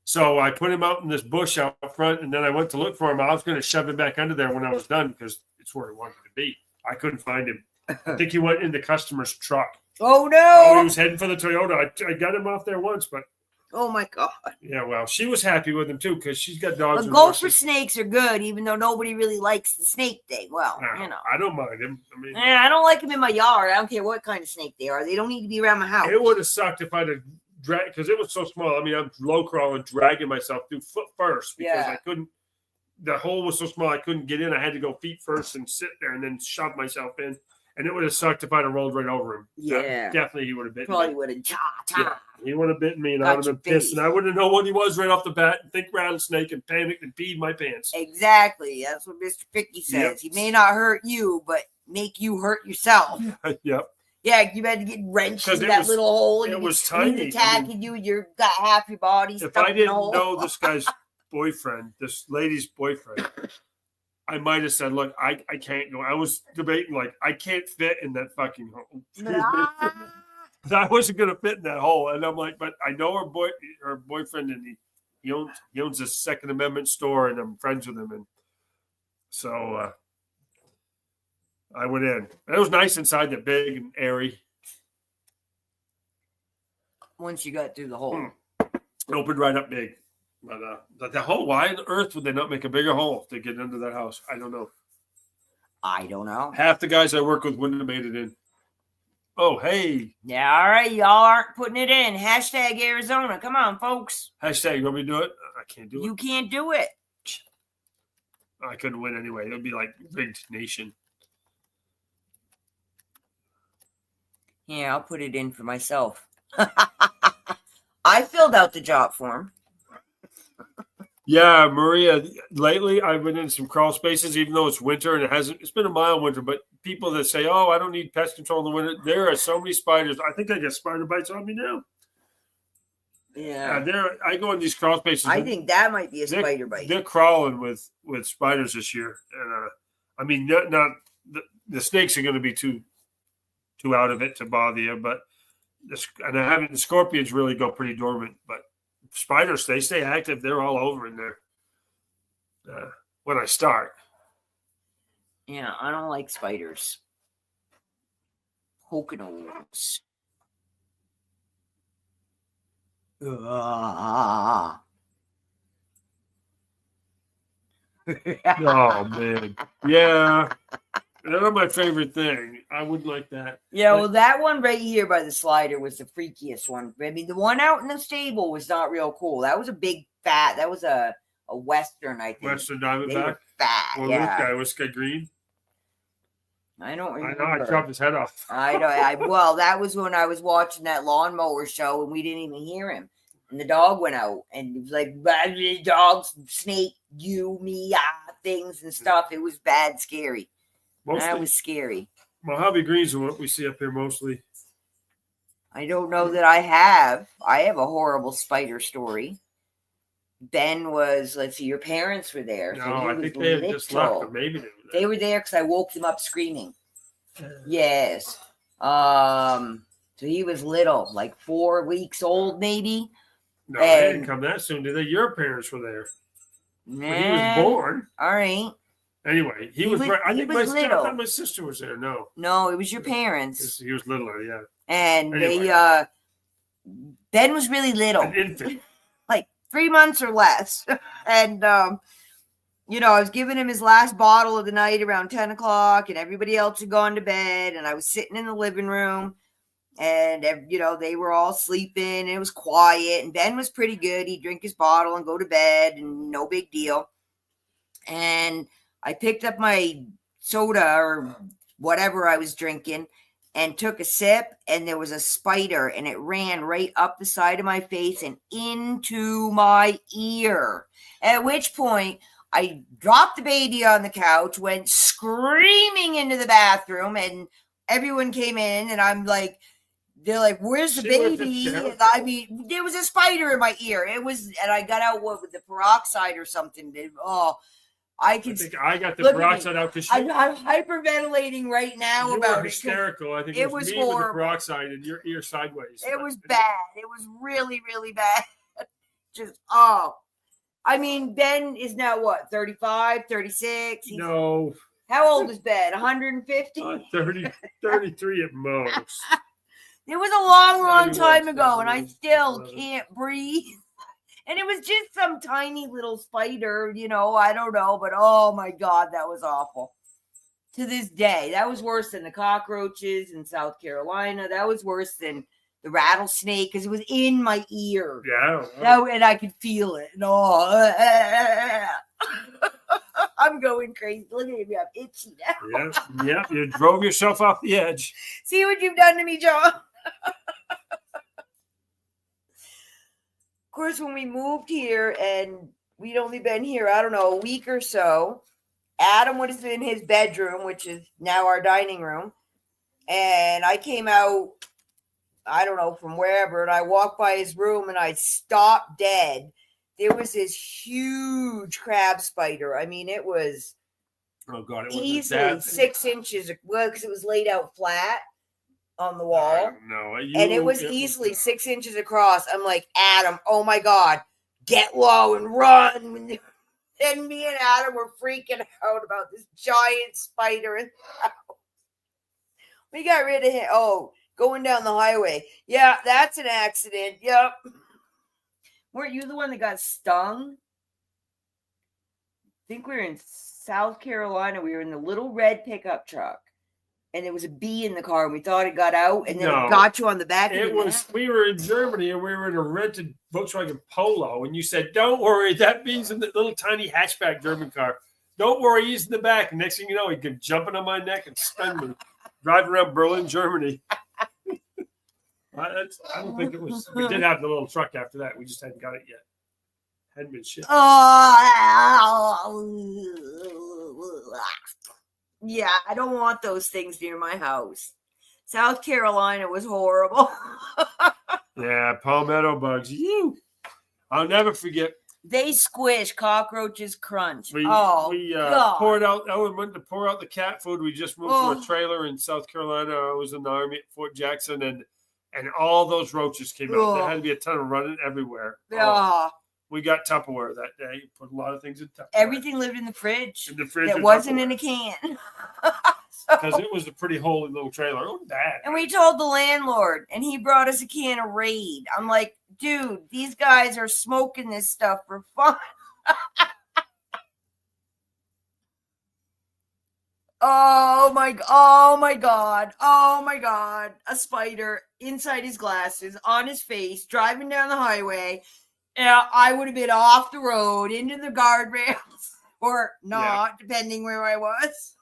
So I put him out in this bush out front, and then I went to look for him. I was going to shove him back under there when I was done because it's where he wanted to be. I couldn't find him. I think he went in the customer's truck. Oh, no. Oh, he was heading for the Toyota. I got him off there once, but Oh, my God. yeah, well, she was happy with him too because she's got dogs. But and gopher horses. snakes are good, even though nobody really likes the snake thing. Well, you know. I don't mind him. I mean, I don't like them in my yard. I don't care what kind of snake they are. They don't need to be around my house. it would have sucked if I'd have dragged because it was so small. I mean, I'm low crawling, dragging myself through foot first because Yeah. I couldn't. The hole was so small I couldn't get in. I had to go feet first and sit there and then shove myself in. And it would have sucked if I'd have rolled right over him. Yeah. Definitely he would have bitten Probably me. would have Yeah, he would have bitten me and Got I would have been your pissed. face. And I wouldn't know what he was right off the bat and think rattlesnake and panicked and peed my pants. Exactly. That's what Mr. Picky says. Yep. He may not hurt you, but make you hurt yourself. Yep. Yeah, you had to get wrenched 'Cause in it that was- little hole. it And was he's tiny. I attacking you. You're got half your body If stuck I in the didn't hole. know this guy's boyfriend, this lady's boyfriend, I might have said, look, I can't go. I was debating, like, I can't fit in that fucking hole. I wasn't going to fit in that hole. And I'm like, but I know her boyfriend, and he owns a Second Amendment store, and I'm friends with him. And so I went in. It was nice inside, that big and airy. Once you got through the hole. It opened right up big. But the hole, why on earth would they not make a bigger hole to get into that house? I don't know. I don't know. Half the guys I work with wouldn't have made it in. Oh, hey. Yeah, all right. Y'all aren't putting it in. Hashtag Arizona. Come on, folks. Hashtag, you want me to do it? I can't do it. You can't do it. I couldn't win anyway. It would be like rigged nation. Yeah, I'll put it in for myself. I filled out the job form. Yeah, Maria, lately I've been in some crawl spaces, even though it's winter and it's been a mild winter, but people that say, oh, I don't need pest control in the winter, there are so many spiders. I think I got spider bites on me now. Yeah. I go in these crawl spaces. I think that might be a spider bite. They're crawling with spiders this year. And I mean, not the snakes are going to be too out of it to bother you, but the scorpions really go pretty dormant, but spiders, they stay active. They're all over in there when I start. Yeah, I don't like spiders. Poconos. Oh, man. Yeah. They're not my favorite thing. I wouldn't like that. Yeah, well, that one right here by the slider was the freakiest one. I mean, the one out in the stable was not real cool. That was a big fat. That was a Western, I think. Western They Diamondback. were fat. Well, yeah. this guy green. I don't remember. I know. I chopped his head off. I know. Well, that was when I was watching that lawnmower show, and we didn't even hear him. And the dog went out, and it was like dogs, snake, you, me, things and stuff. It was bad, scary. That was scary. Mojave greens are what we see up here mostly. I don't know that I have. I have a horrible spider story. Ben was, let's see, your parents were there. No, I think they had just left, or maybe they were there because I woke them up screaming. Yes. So he was little, like 4 weeks old, maybe. No, they didn't come that soon, did they? Your parents were there. Nah, When he was born. All right. Anyway, he was I think my sister was there. No, it was your parents. He was littler, yeah. And anyway. Ben was really little. An infant. Like 3 months or less. And, I was giving him his last bottle of the night around 10 o'clock, and everybody else had gone to bed, and I was sitting in the living room, and, they were all sleeping, and it was quiet, and Ben was pretty good. He'd drink his bottle and go to bed, and no big deal. And I picked up my soda or whatever I was drinking and took a sip, and there was a spider, and it ran right up the side of my face and into my ear. At which point, I dropped the baby on the couch, went screaming into the bathroom, and everyone came in, and they're like, where's the baby? And I mean, there was a spider in my ear. And I got out with the peroxide or something. I think I got the peroxide out because I'm hyperventilating right now about it. Hysterical. I think it was me horrible. With the peroxide in your ear sideways. It was bad. It was really, really bad. I mean, Ben is now what, 35, 36? No. How old is Ben? 150? 33 at most. It was a long time ago, and I still can't breathe. And it was just some tiny little spider, I don't know. But, oh, my God, that was awful. To this day, that was worse than the cockroaches in South Carolina. That was worse than the rattlesnake because it was in my ear. Yeah. And I could feel it. I'm going crazy. Look at me. I'm itchy now. Yeah. You drove yourself off the edge. See what you've done to me, John? Of course, when we moved here and we'd only been here, I don't know, a week or so, Adam was in his bedroom, which is now our dining room. And I came out, I don't know, from wherever, and I walked by his room and I stopped dead. There was this huge crab spider. I mean, it was easily 6 inches, because it was laid out flat on the wall. No, and it was easily 6 inches across. I'm like, Adam, oh my God, get low and run. And me and Adam were freaking out about this giant spider in the house. We got rid of him. Oh, going down the highway. Yeah, that's an accident. Yep. Weren't you the one that got stung? I think we were in South Carolina. We were in the little red pickup truck. And there was a bee in the car, and we thought it got out, and then it got you on the back. We were in Germany, and we were in a rented Volkswagen Polo, and you said, "Don't worry, that bee's in the little tiny hatchback German car. Don't worry, he's in the back." And next thing you know, he came jumping on my neck and stung me, driving around Berlin, Germany. I don't think it was. We did have the little truck after that. We just hadn't got it yet. Hadn't been shipped. Yeah, I don't want those things near my house. South Carolina was horrible. Yeah, palmetto bugs. I'll never forget. They squish, cockroaches crunch. We God. poured out. I went to pour out the cat food. We just moved to a trailer in South Carolina. I was in the Army at Fort Jackson, and all those roaches came out. There had to be a ton of running everywhere. We got Tupperware that day. Put a lot of things in Tupperware. Everything lived in the fridge. That wasn't in a can. Because it was a pretty holy little trailer. It wasn't bad. And we told the landlord, and he brought us a can of Raid. I'm like, dude, these guys are smoking this stuff for fun. Oh my God. Oh my God. A spider inside his glasses, on his face, driving down the highway. Yeah, I would have been off the road into the guardrails or not, depending where I was.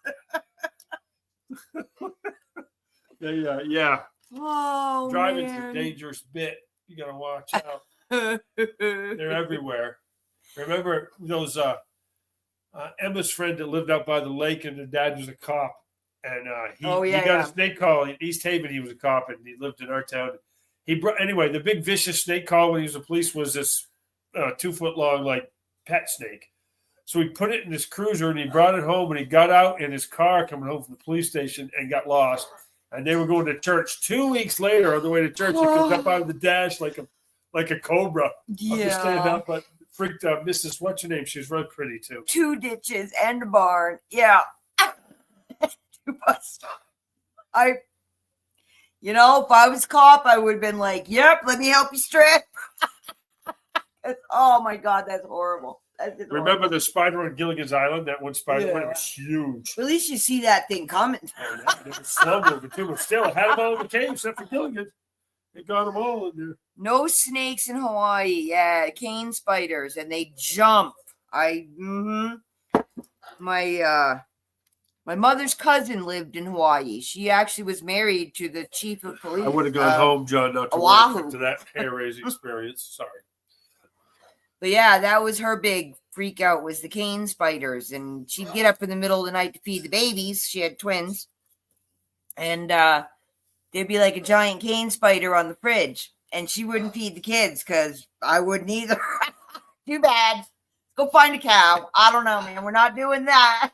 Yeah. Oh, Driving's man. a dangerous bit. You gotta watch out. They're everywhere. Remember those Emma's friend that lived out by the lake, and her dad was a cop, and he got a snake call in East Haven. He was a cop, and he lived in our town. He brought anyway. The big vicious snake call when he was a police was this 2 foot long like pet snake. So he put it in his cruiser and he brought it home, and he got out in his car coming home from the police station and got lost. And they were going to church. 2 weeks later, on the way to church, he comes up out of the dash like a cobra. Yeah. Understand that, but freaked out Mrs. What's her name? She was really pretty too. 2 ditches and a barn. Yeah. 2 bus stops. If I was a cop, I would have been like, yep, let me help you strip. Oh my God, that's horrible. Remember the spider on Gilligan's Island? That one spider was huge. At least you see that thing coming. It was slow moving too, but still, it had them all in the cave except for Gilligan. They got them all in there. No snakes in Hawaii. Yeah, cane spiders, and they jump. My mother's cousin lived in Hawaii. She actually was married to the chief of police. I would have gone home, John, not to Oahu. to that hair-raising experience. Sorry. But yeah, that was her big freak out, was the cane spiders. And she'd get up in the middle of the night to feed the babies. She had twins. And there'd be like a giant cane spider on the fridge. And she wouldn't feed the kids because I wouldn't either. Too bad. Go find a cow. I don't know, man. We're not doing that.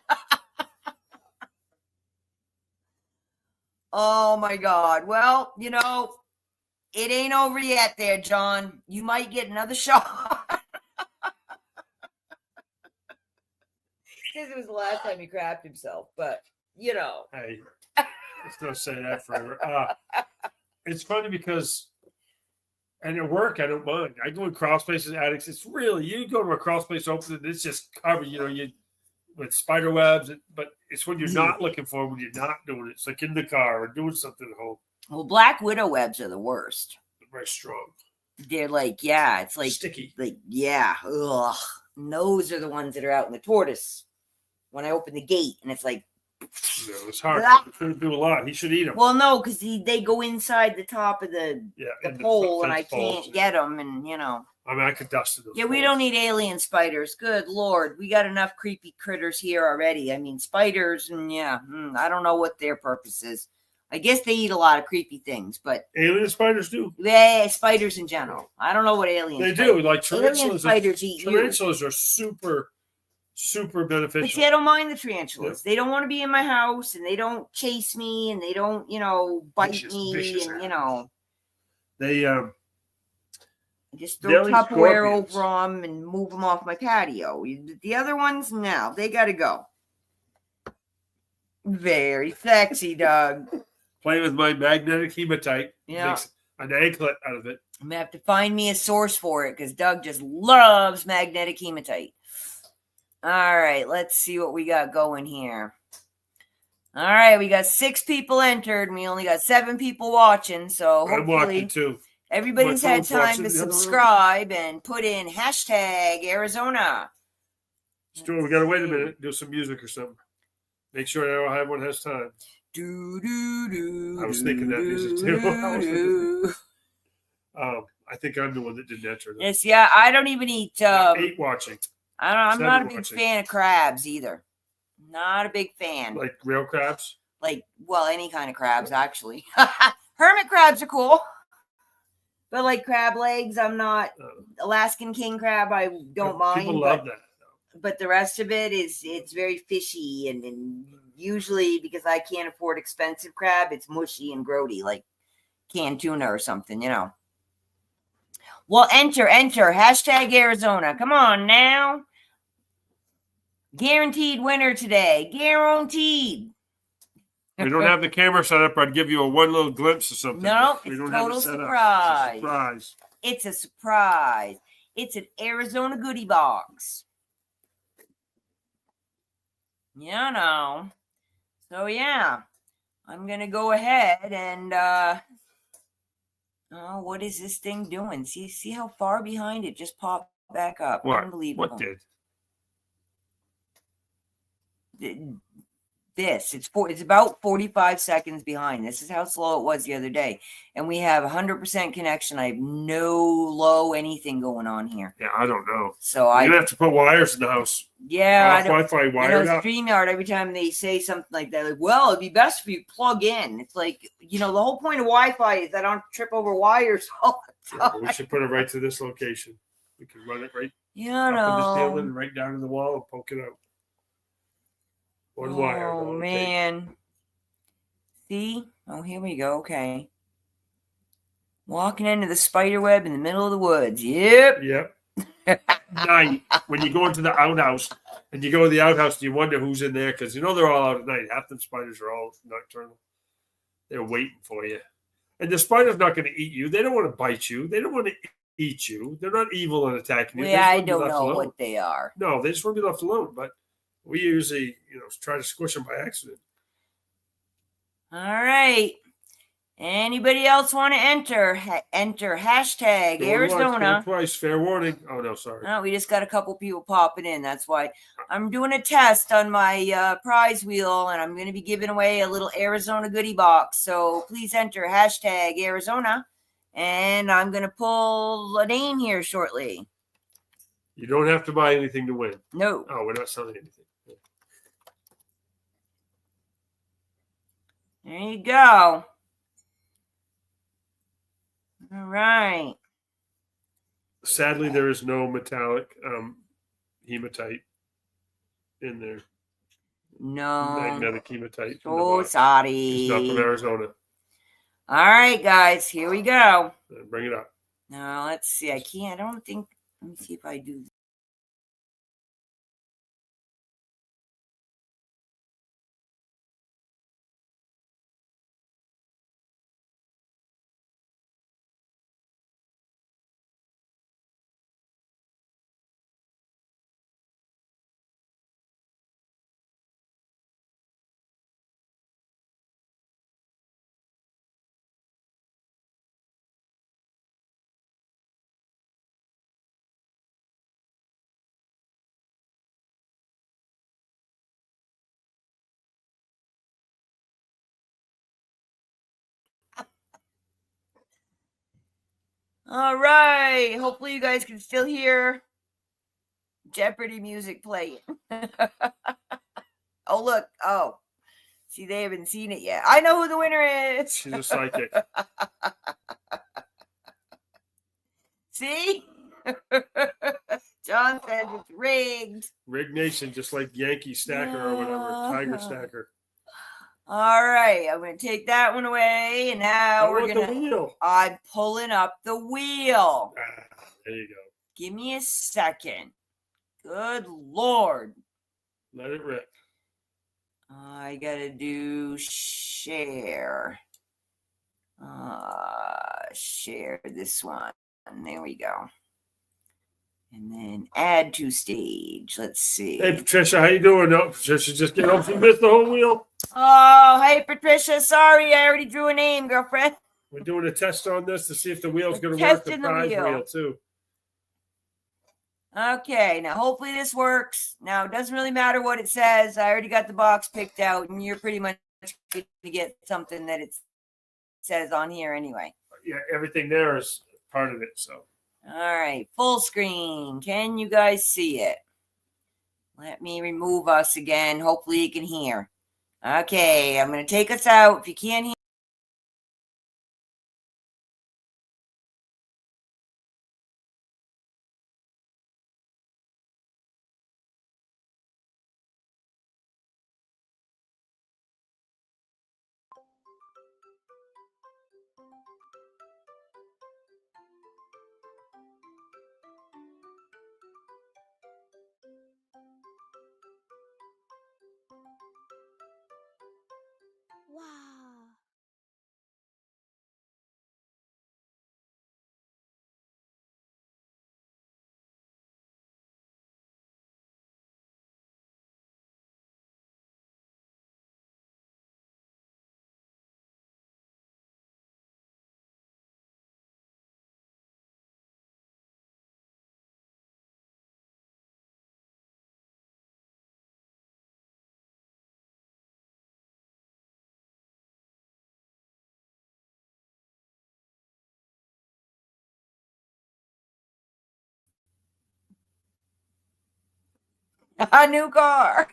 Oh, my God. Well, it ain't over yet there, John. You might get another shot. Because it was the last time he crapped himself, but Hey, let's not say that forever. It's funny because, and at work, I don't mind. I go in crawl spaces, attics. It's really, you go to a crawl space open and it's just covered, with spider webs, but it's when you're not looking for it, when you're not doing it. It's like in the car or doing something at home. Well, black widow webs are the worst. They're very strong. They're like, it's like sticky. Ugh. And those are the ones that are out in the tortoise. When I open the gate and it's like, it's hard. He shouldn't do a lot. He should eat them. Well, no, because they go inside the top of the pole, and I can't get them. And I mean, I could dust those. Yeah, we don't need alien spiders. Good Lord, we got enough creepy critters here already. I mean, spiders, and I don't know what their purpose is. I guess they eat a lot of creepy things, but alien spiders do. Yeah, spiders in general. I don't know what aliens. They do. Like tarantulas. Alien spiders eat you. Tarantulas are super beneficial. But see, I don't mind the tarantulas. Yeah. They don't want to be in my house, and they don't chase me, and they don't, bite me, and They I just throw Tupperware over them and move them off my patio. The other ones, no, they got to go. Very sexy, Doug. Playing with my magnetic hematite. Yeah. Makes an anklet out of it. I'm going to have to find me a source for it because Doug just loves magnetic hematite. All right, let's see what we got going here. All right, we got 6 people entered, and we only got 7 people watching. So hopefully, I'm watching too. Everybody's had time to subscribe and put in hashtag Arizona. Stuart, we got to wait a minute. Do some music or something. Make sure everyone has time. I was thinking that music too. I think I'm the one that didn't enter that. Yes, yeah. I don't even eat. 8 watching. I'm not a big fan of crabs either. Not a big fan. Like real crabs? Any kind of crabs, actually. Hermit crabs are cool. But like crab legs, I'm not. Alaskan king crab, I don't mind. People love that. But the rest of it it's very fishy. And usually because I can't afford expensive crab, it's mushy and grody, like canned tuna or something, Well, enter. Hashtag Arizona. Come on now. Guaranteed winner today. Guaranteed. We don't have the camera set up. I'd give you one little glimpse of something. No, it's a total surprise. It's a surprise. It's an Arizona goodie box. So yeah, I'm gonna go ahead and oh, what is this thing doing? See how far behind it just popped back up. What? Unbelievable. What did? It's about 45 seconds behind. This is how slow it was the other day, and we have 100% connection. I have no low anything going on here. Yeah, I don't know. So You're I gonna have to put wires in the house. yeah, I Off don't. Wi-Fi I know wired up. StreamYard, every time they say something like that, like, well, it'd be best if you plug in. It's like, the whole point of Wi-Fi is that I don't trip over wires all the Yeah, time. but we should put it right to this location. We can run it right You up in the know. ceiling and right down in the wall and poke it out. One wire. Oh, man. See? Oh, here we go. Okay. Walking into the spider web in the middle of the woods. Yep. Yep. Night when you go into the outhouse and you go to the outhouse, you wonder who's in there because they're all out at night. Half the spiders are all nocturnal. They're waiting for you, and the spider's not going to eat you. They don't want to bite you. They don't want to eat you. They're not evil and attacking you. Well, I don't know what they are. No, they just want to be left alone. But we usually, try to squish them by accident. All right. Anybody else want to enter? Enter hashtag Arizona. Twice. Fair warning. Oh, no, sorry. No, we just got a couple people popping in. That's why I'm doing a test on my prize wheel, and I'm going to be giving away a little Arizona goodie box. So please enter hashtag Arizona, and I'm going to pull a name here shortly. You don't have to buy anything to win. No. Oh, we're not selling anything. There you go. All right. Sadly, there is no metallic hematite in there. No. Magnetic hematite. So sorry. It's not from Arizona. All right, guys. Here we go. Bring it up. Now, let's see. I don't think. Let me see if I do. All right. Hopefully, you guys can still hear Jeopardy music playing. Oh, look. Oh, see, they haven't seen it yet. I know who the winner is. She's a psychic. See? John says it's rigged. Rig Nation, just like Yankee Stacker or whatever, Tiger Stacker. All right, I'm going to take that one away, and now we're going to. The wheel. I'm pulling up the wheel. There you go. Give me a second. Good Lord. Let it rip. I got to do share. Share this one. There we go. And then add to stage. Let's see. Hey, Patricia, how you doing? No, Patricia, just get home. You missed the whole wheel. Oh, hey, Patricia. Sorry, I already drew a name, girlfriend. We're doing a test on this to see if the wheel's going to work. The prize wheel, too. Okay, now hopefully this works. Now, it doesn't really matter what it says. I already got the box picked out, and you're pretty much going to get something that it says on here anyway. Yeah, everything there is part of it, so. All right, full screen. Can you guys see it? Let me remove us again. Hopefully you can hear. Okay, I'm going to take us out. If you can't hear. Wow. A new car.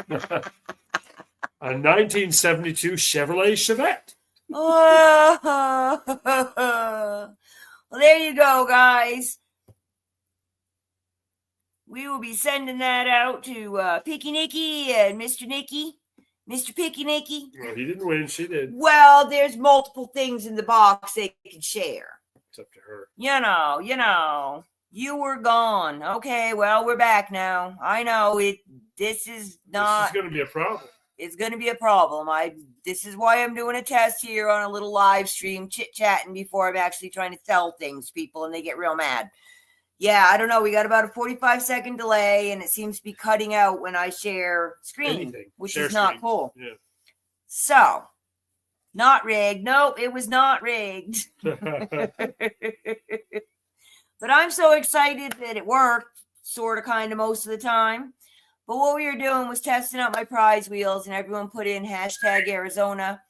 A 1972 Chevrolet Chevette. Oh. Well, there you go, guys. We will be sending that out to Picky Nicky and Mr. Nicky. Mr. Picky Nicky. Well, he didn't win. She did. Well, there's multiple things in the box they can share. It's up to her. You know. You were gone. Okay, well, we're back now. I know it. This is not. This is going to be a problem. It's going to be a problem. This is why I'm doing a test here on a little live stream, chit-chatting before I'm actually trying to sell things to people, and they get real mad. Yeah, I don't know. We got about a 45-second delay, and it seems to be cutting out when I share screen, Anything. which Share is not screen. cool. Yeah. So, not rigged. Nope, it was not rigged. But I'm so excited that it worked, sort of, kind of, most of the time. But what we were doing was testing out my prize wheels, and everyone put in hashtag Arizona.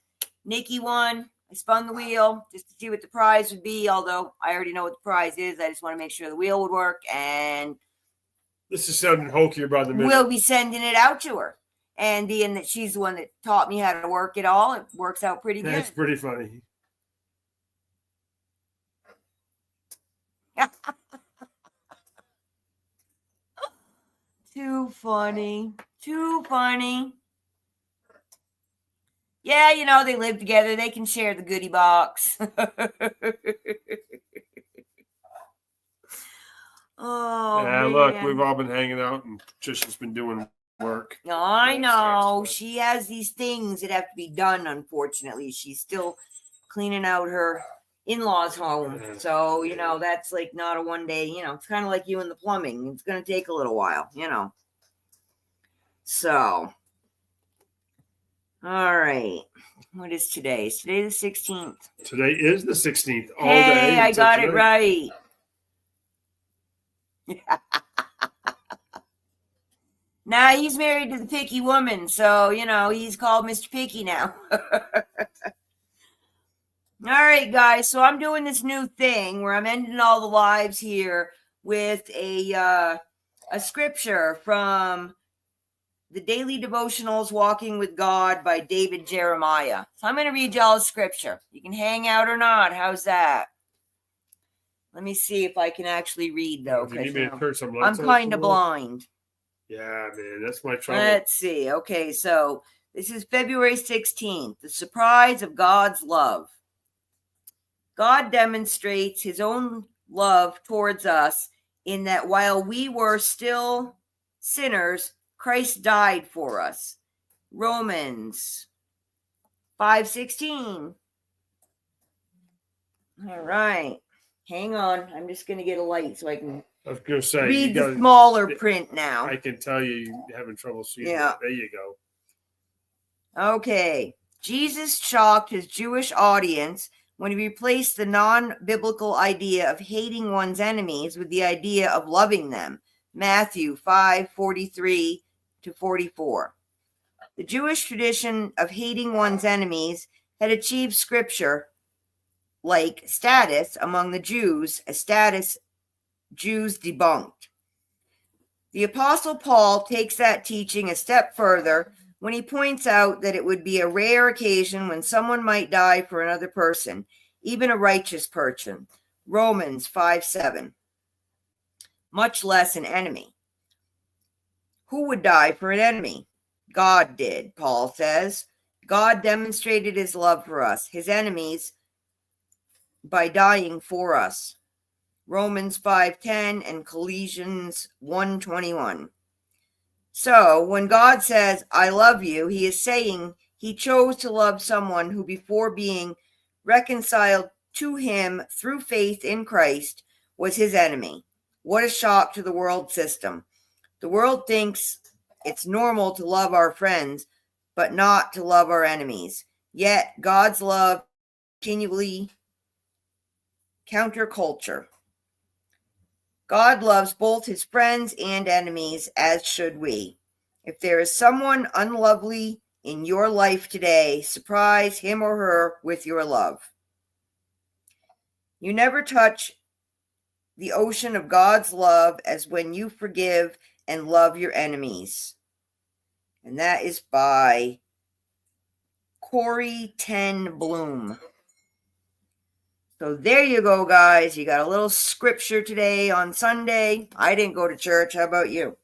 Nikki won. I spun the wheel just to see what the prize would be, although I already know what the prize is. I just want to make sure the wheel would work, and This is sounding hokier by the minute. we'll be sending it out to her. And being that she's the one that taught me how to work it all, it works out pretty good. That's pretty funny. Too funny. Too funny. Yeah, you know, they live together. They can share the goodie box. Oh, Yeah, look, man. we've all been hanging out, and Trisha's been doing work. I That's know. nice, but- She has these things that have to be done, unfortunately. She's still cleaning out her in-laws' home. Yeah. So, you know, that's like not a one-day, you know, it's kind of like you and the plumbing. It's going to take a little while, you know. So, all right. What is today? Is today the 16th? Today is the 16th. All Hey, day. I until got it today. right. Now he's married to the picky woman, so you know he's called Mr. Picky now. All right, guys. So I'm doing this new thing where I'm ending all the lives here with a scripture from the Daily Devotionals Walking with God by David Jeremiah. So I'm going to read y'all a scripture. You can hang out or not. How's that? Let me see if I can actually read, though. If you need 'cause, me you to know, turn some I'm lights on kind of some more? blind. Yeah, man, that's my trouble. Let's see. Okay, so this is February 16th. The surprise of God's love. God demonstrates his own love towards us in that while we were still sinners, Christ died for us. Romans 5:16. All right. Hang on. I'm just going to get a light so I can I was going to say, read you the gotta, smaller print now. I can tell you're having trouble seeing Yeah. it. There you go. Okay. Jesus shocked his Jewish audience when he replaced the non-biblical idea of hating one's enemies with the idea of loving them. Matthew 5:43 to 44. The Jewish tradition of hating one's enemies had achieved scripture like status among the Jews, a status Jews debunked. The Apostle Paul takes that teaching a step further when he points out that it would be a rare occasion when someone might die for another person, even a righteous person. Romans 5:7. Much less an enemy. Who would die for an enemy? God did, Paul says. God demonstrated his love for us, his enemies, by dying for us. Romans 5:10 and Colossians 1:21. So, when God says, I love you, he is saying he chose to love someone who, before being reconciled to him through faith in Christ, was his enemy. What a shock to the world system. The world thinks it's normal to love our friends, but not to love our enemies. Yet, God's love continually counterculture. God loves both his friends and enemies, as should we. If there is someone unlovely in your life today, surprise him or her with your love. You never touch the ocean of God's love as when you forgive and Love Your Enemies. And that is by Corey Ten Bloom. So there you go, guys. You got a little scripture today on Sunday. I didn't go to church. How about you?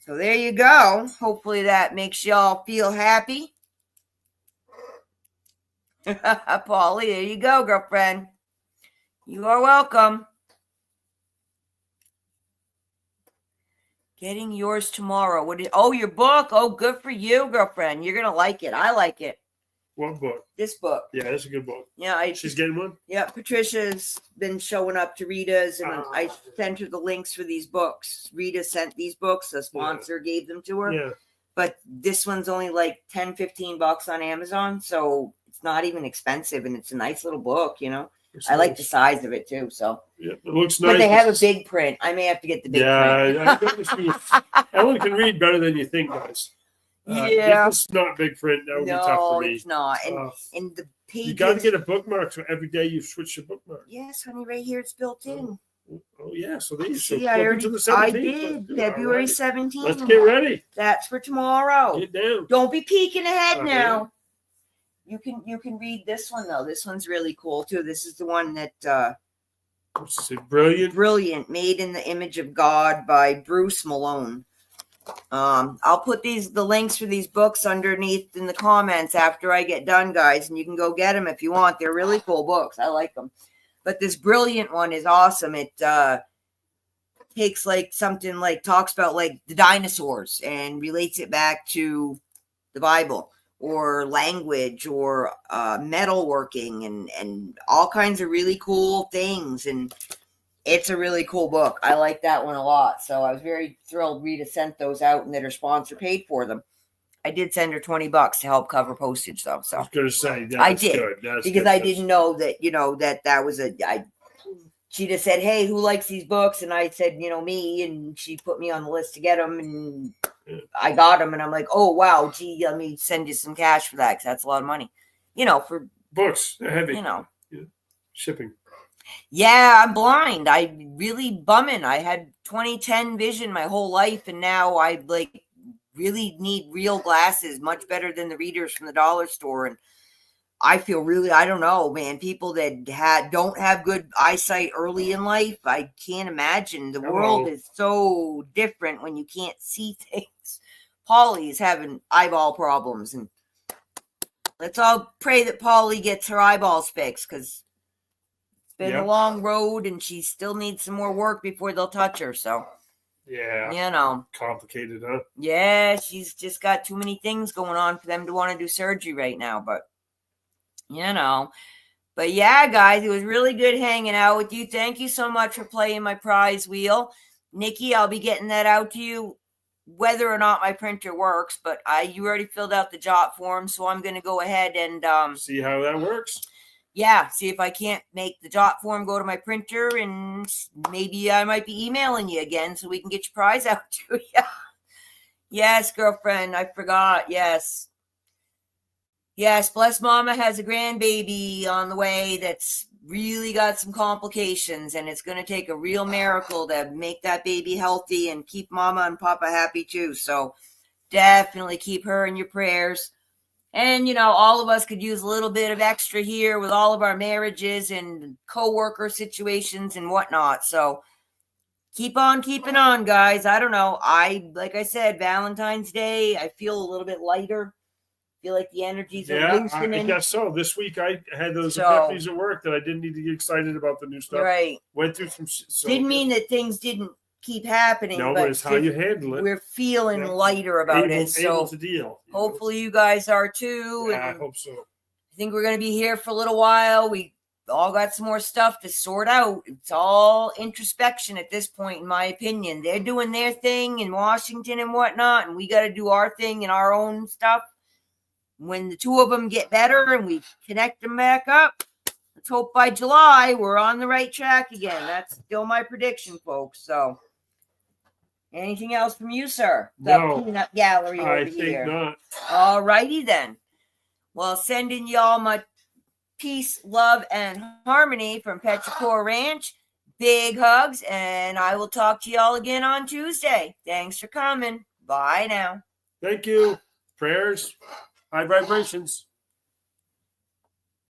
So there you go. Hopefully that makes y'all feel happy. Polly, there you go, girlfriend. You are welcome. Getting yours tomorrow. Your book? Oh, good for you, girlfriend. You're gonna like it. I like it. What book? This book. Yeah, that's a good book. Yeah, she's getting one. Yeah, Patricia's been showing up to Rita's, and I sent her the links for these books. Rita sent these books. The sponsor gave them to her. Yeah. But this one's only like $10-15 on Amazon, so it's not even expensive, and it's a nice little book, you know. I like the size of it too. So yeah, it looks nice. But they have a big print. I may have to get the big print. Yeah, Ellen can read better than you think, guys. It's not big print. That would be tough for me. No, it's not. And the pages. You got to get a bookmark so every day you switch your bookmark. Yes, honey, right here it's built in. Oh yeah, so these. See, I did February 17th. Let's get ready. That's for tomorrow. Get down. Don't be peeking ahead now. You can read this one though. This one's really cool too. This is the one that what's it? Brilliant, made in the image of God by Bruce Malone. I'll put the links for these books underneath in the comments after I get done, guys, and you can go get them if you want. They're really cool books. I like them. But this Brilliant one is awesome. It takes like something like talks about like the dinosaurs and relates it back to the Bible or language or metalworking and all kinds of really cool things. And it's a really cool book. I like that one a lot. So I was very thrilled Rita sent those out and that her sponsor paid for them. I did send her $20 to help cover postage though. So I was going to say I did good. That's because good. I didn't know that, that was she just said, hey, who likes these books? And I said, me, and she put me on the list to get them, and I got them, and I'm like, oh, wow, gee, let me send you some cash for that, because that's a lot of money, for books, they're heavy, shipping. Yeah, I'm blind. I really bumming. I had 20/10 vision my whole life, and now I really need real glasses, much better than the readers from the dollar store, and I feel really, I don't know, man, people that don't have good eyesight early in life, I can't imagine. The world is so different when you can't see things. Polly's having eyeball problems, and let's all pray that Polly gets her eyeballs fixed, because it's been a long road, and she still needs some more work before they'll touch her, so. Yeah. Complicated, huh? Yeah, she's just got too many things going on for them to want to do surgery right now, but. But yeah, guys, it was really good hanging out with you. Thank you so much for playing my prize wheel. Nikki, I'll be getting that out to you whether or not my printer works, but you already filled out the jot form, so I'm going to go ahead and see how that works. Yeah, see if I can't make the jot form go to my printer, and maybe I might be emailing you again so we can get your prize out to you. Yes, girlfriend, I forgot. Yes, bless Mama has a grandbaby on the way that's really got some complications, and it's going to take a real miracle to make that baby healthy and keep Mama and Papa happy too. So definitely keep her in your prayers. And, all of us could use a little bit of extra here with all of our marriages and coworker situations and whatnot. So keep on keeping on, guys. I don't know. Like I said, Valentine's Day, I feel a little bit lighter. Feel like the energies are loosening. I guess so. This week I had those epiphanies at work that I didn't need to get excited about the new stuff. Right. Went through some. Didn't mean that things didn't keep happening. No, but it's how you handle it. We're feeling lighter about it. So able to deal. Hopefully you guys are too. Yeah, I hope so. I think we're going to be here for a little while. We all got some more stuff to sort out. It's all introspection at this point, in my opinion. They're doing their thing in Washington and whatnot, and we got to do our thing in our own stuff. When the two of them get better and we connect them back up, let's hope by July we're on the right track again. That's still my prediction, folks. So, anything else from you, sir? No. The peanut gallery over here. I think not. All righty then. Well, sending y'all my peace, love, and harmony from Petrichor Ranch. Big hugs, and I will talk to y'all again on Tuesday. Thanks for coming. Bye now. Thank you. Prayers, high vibrations.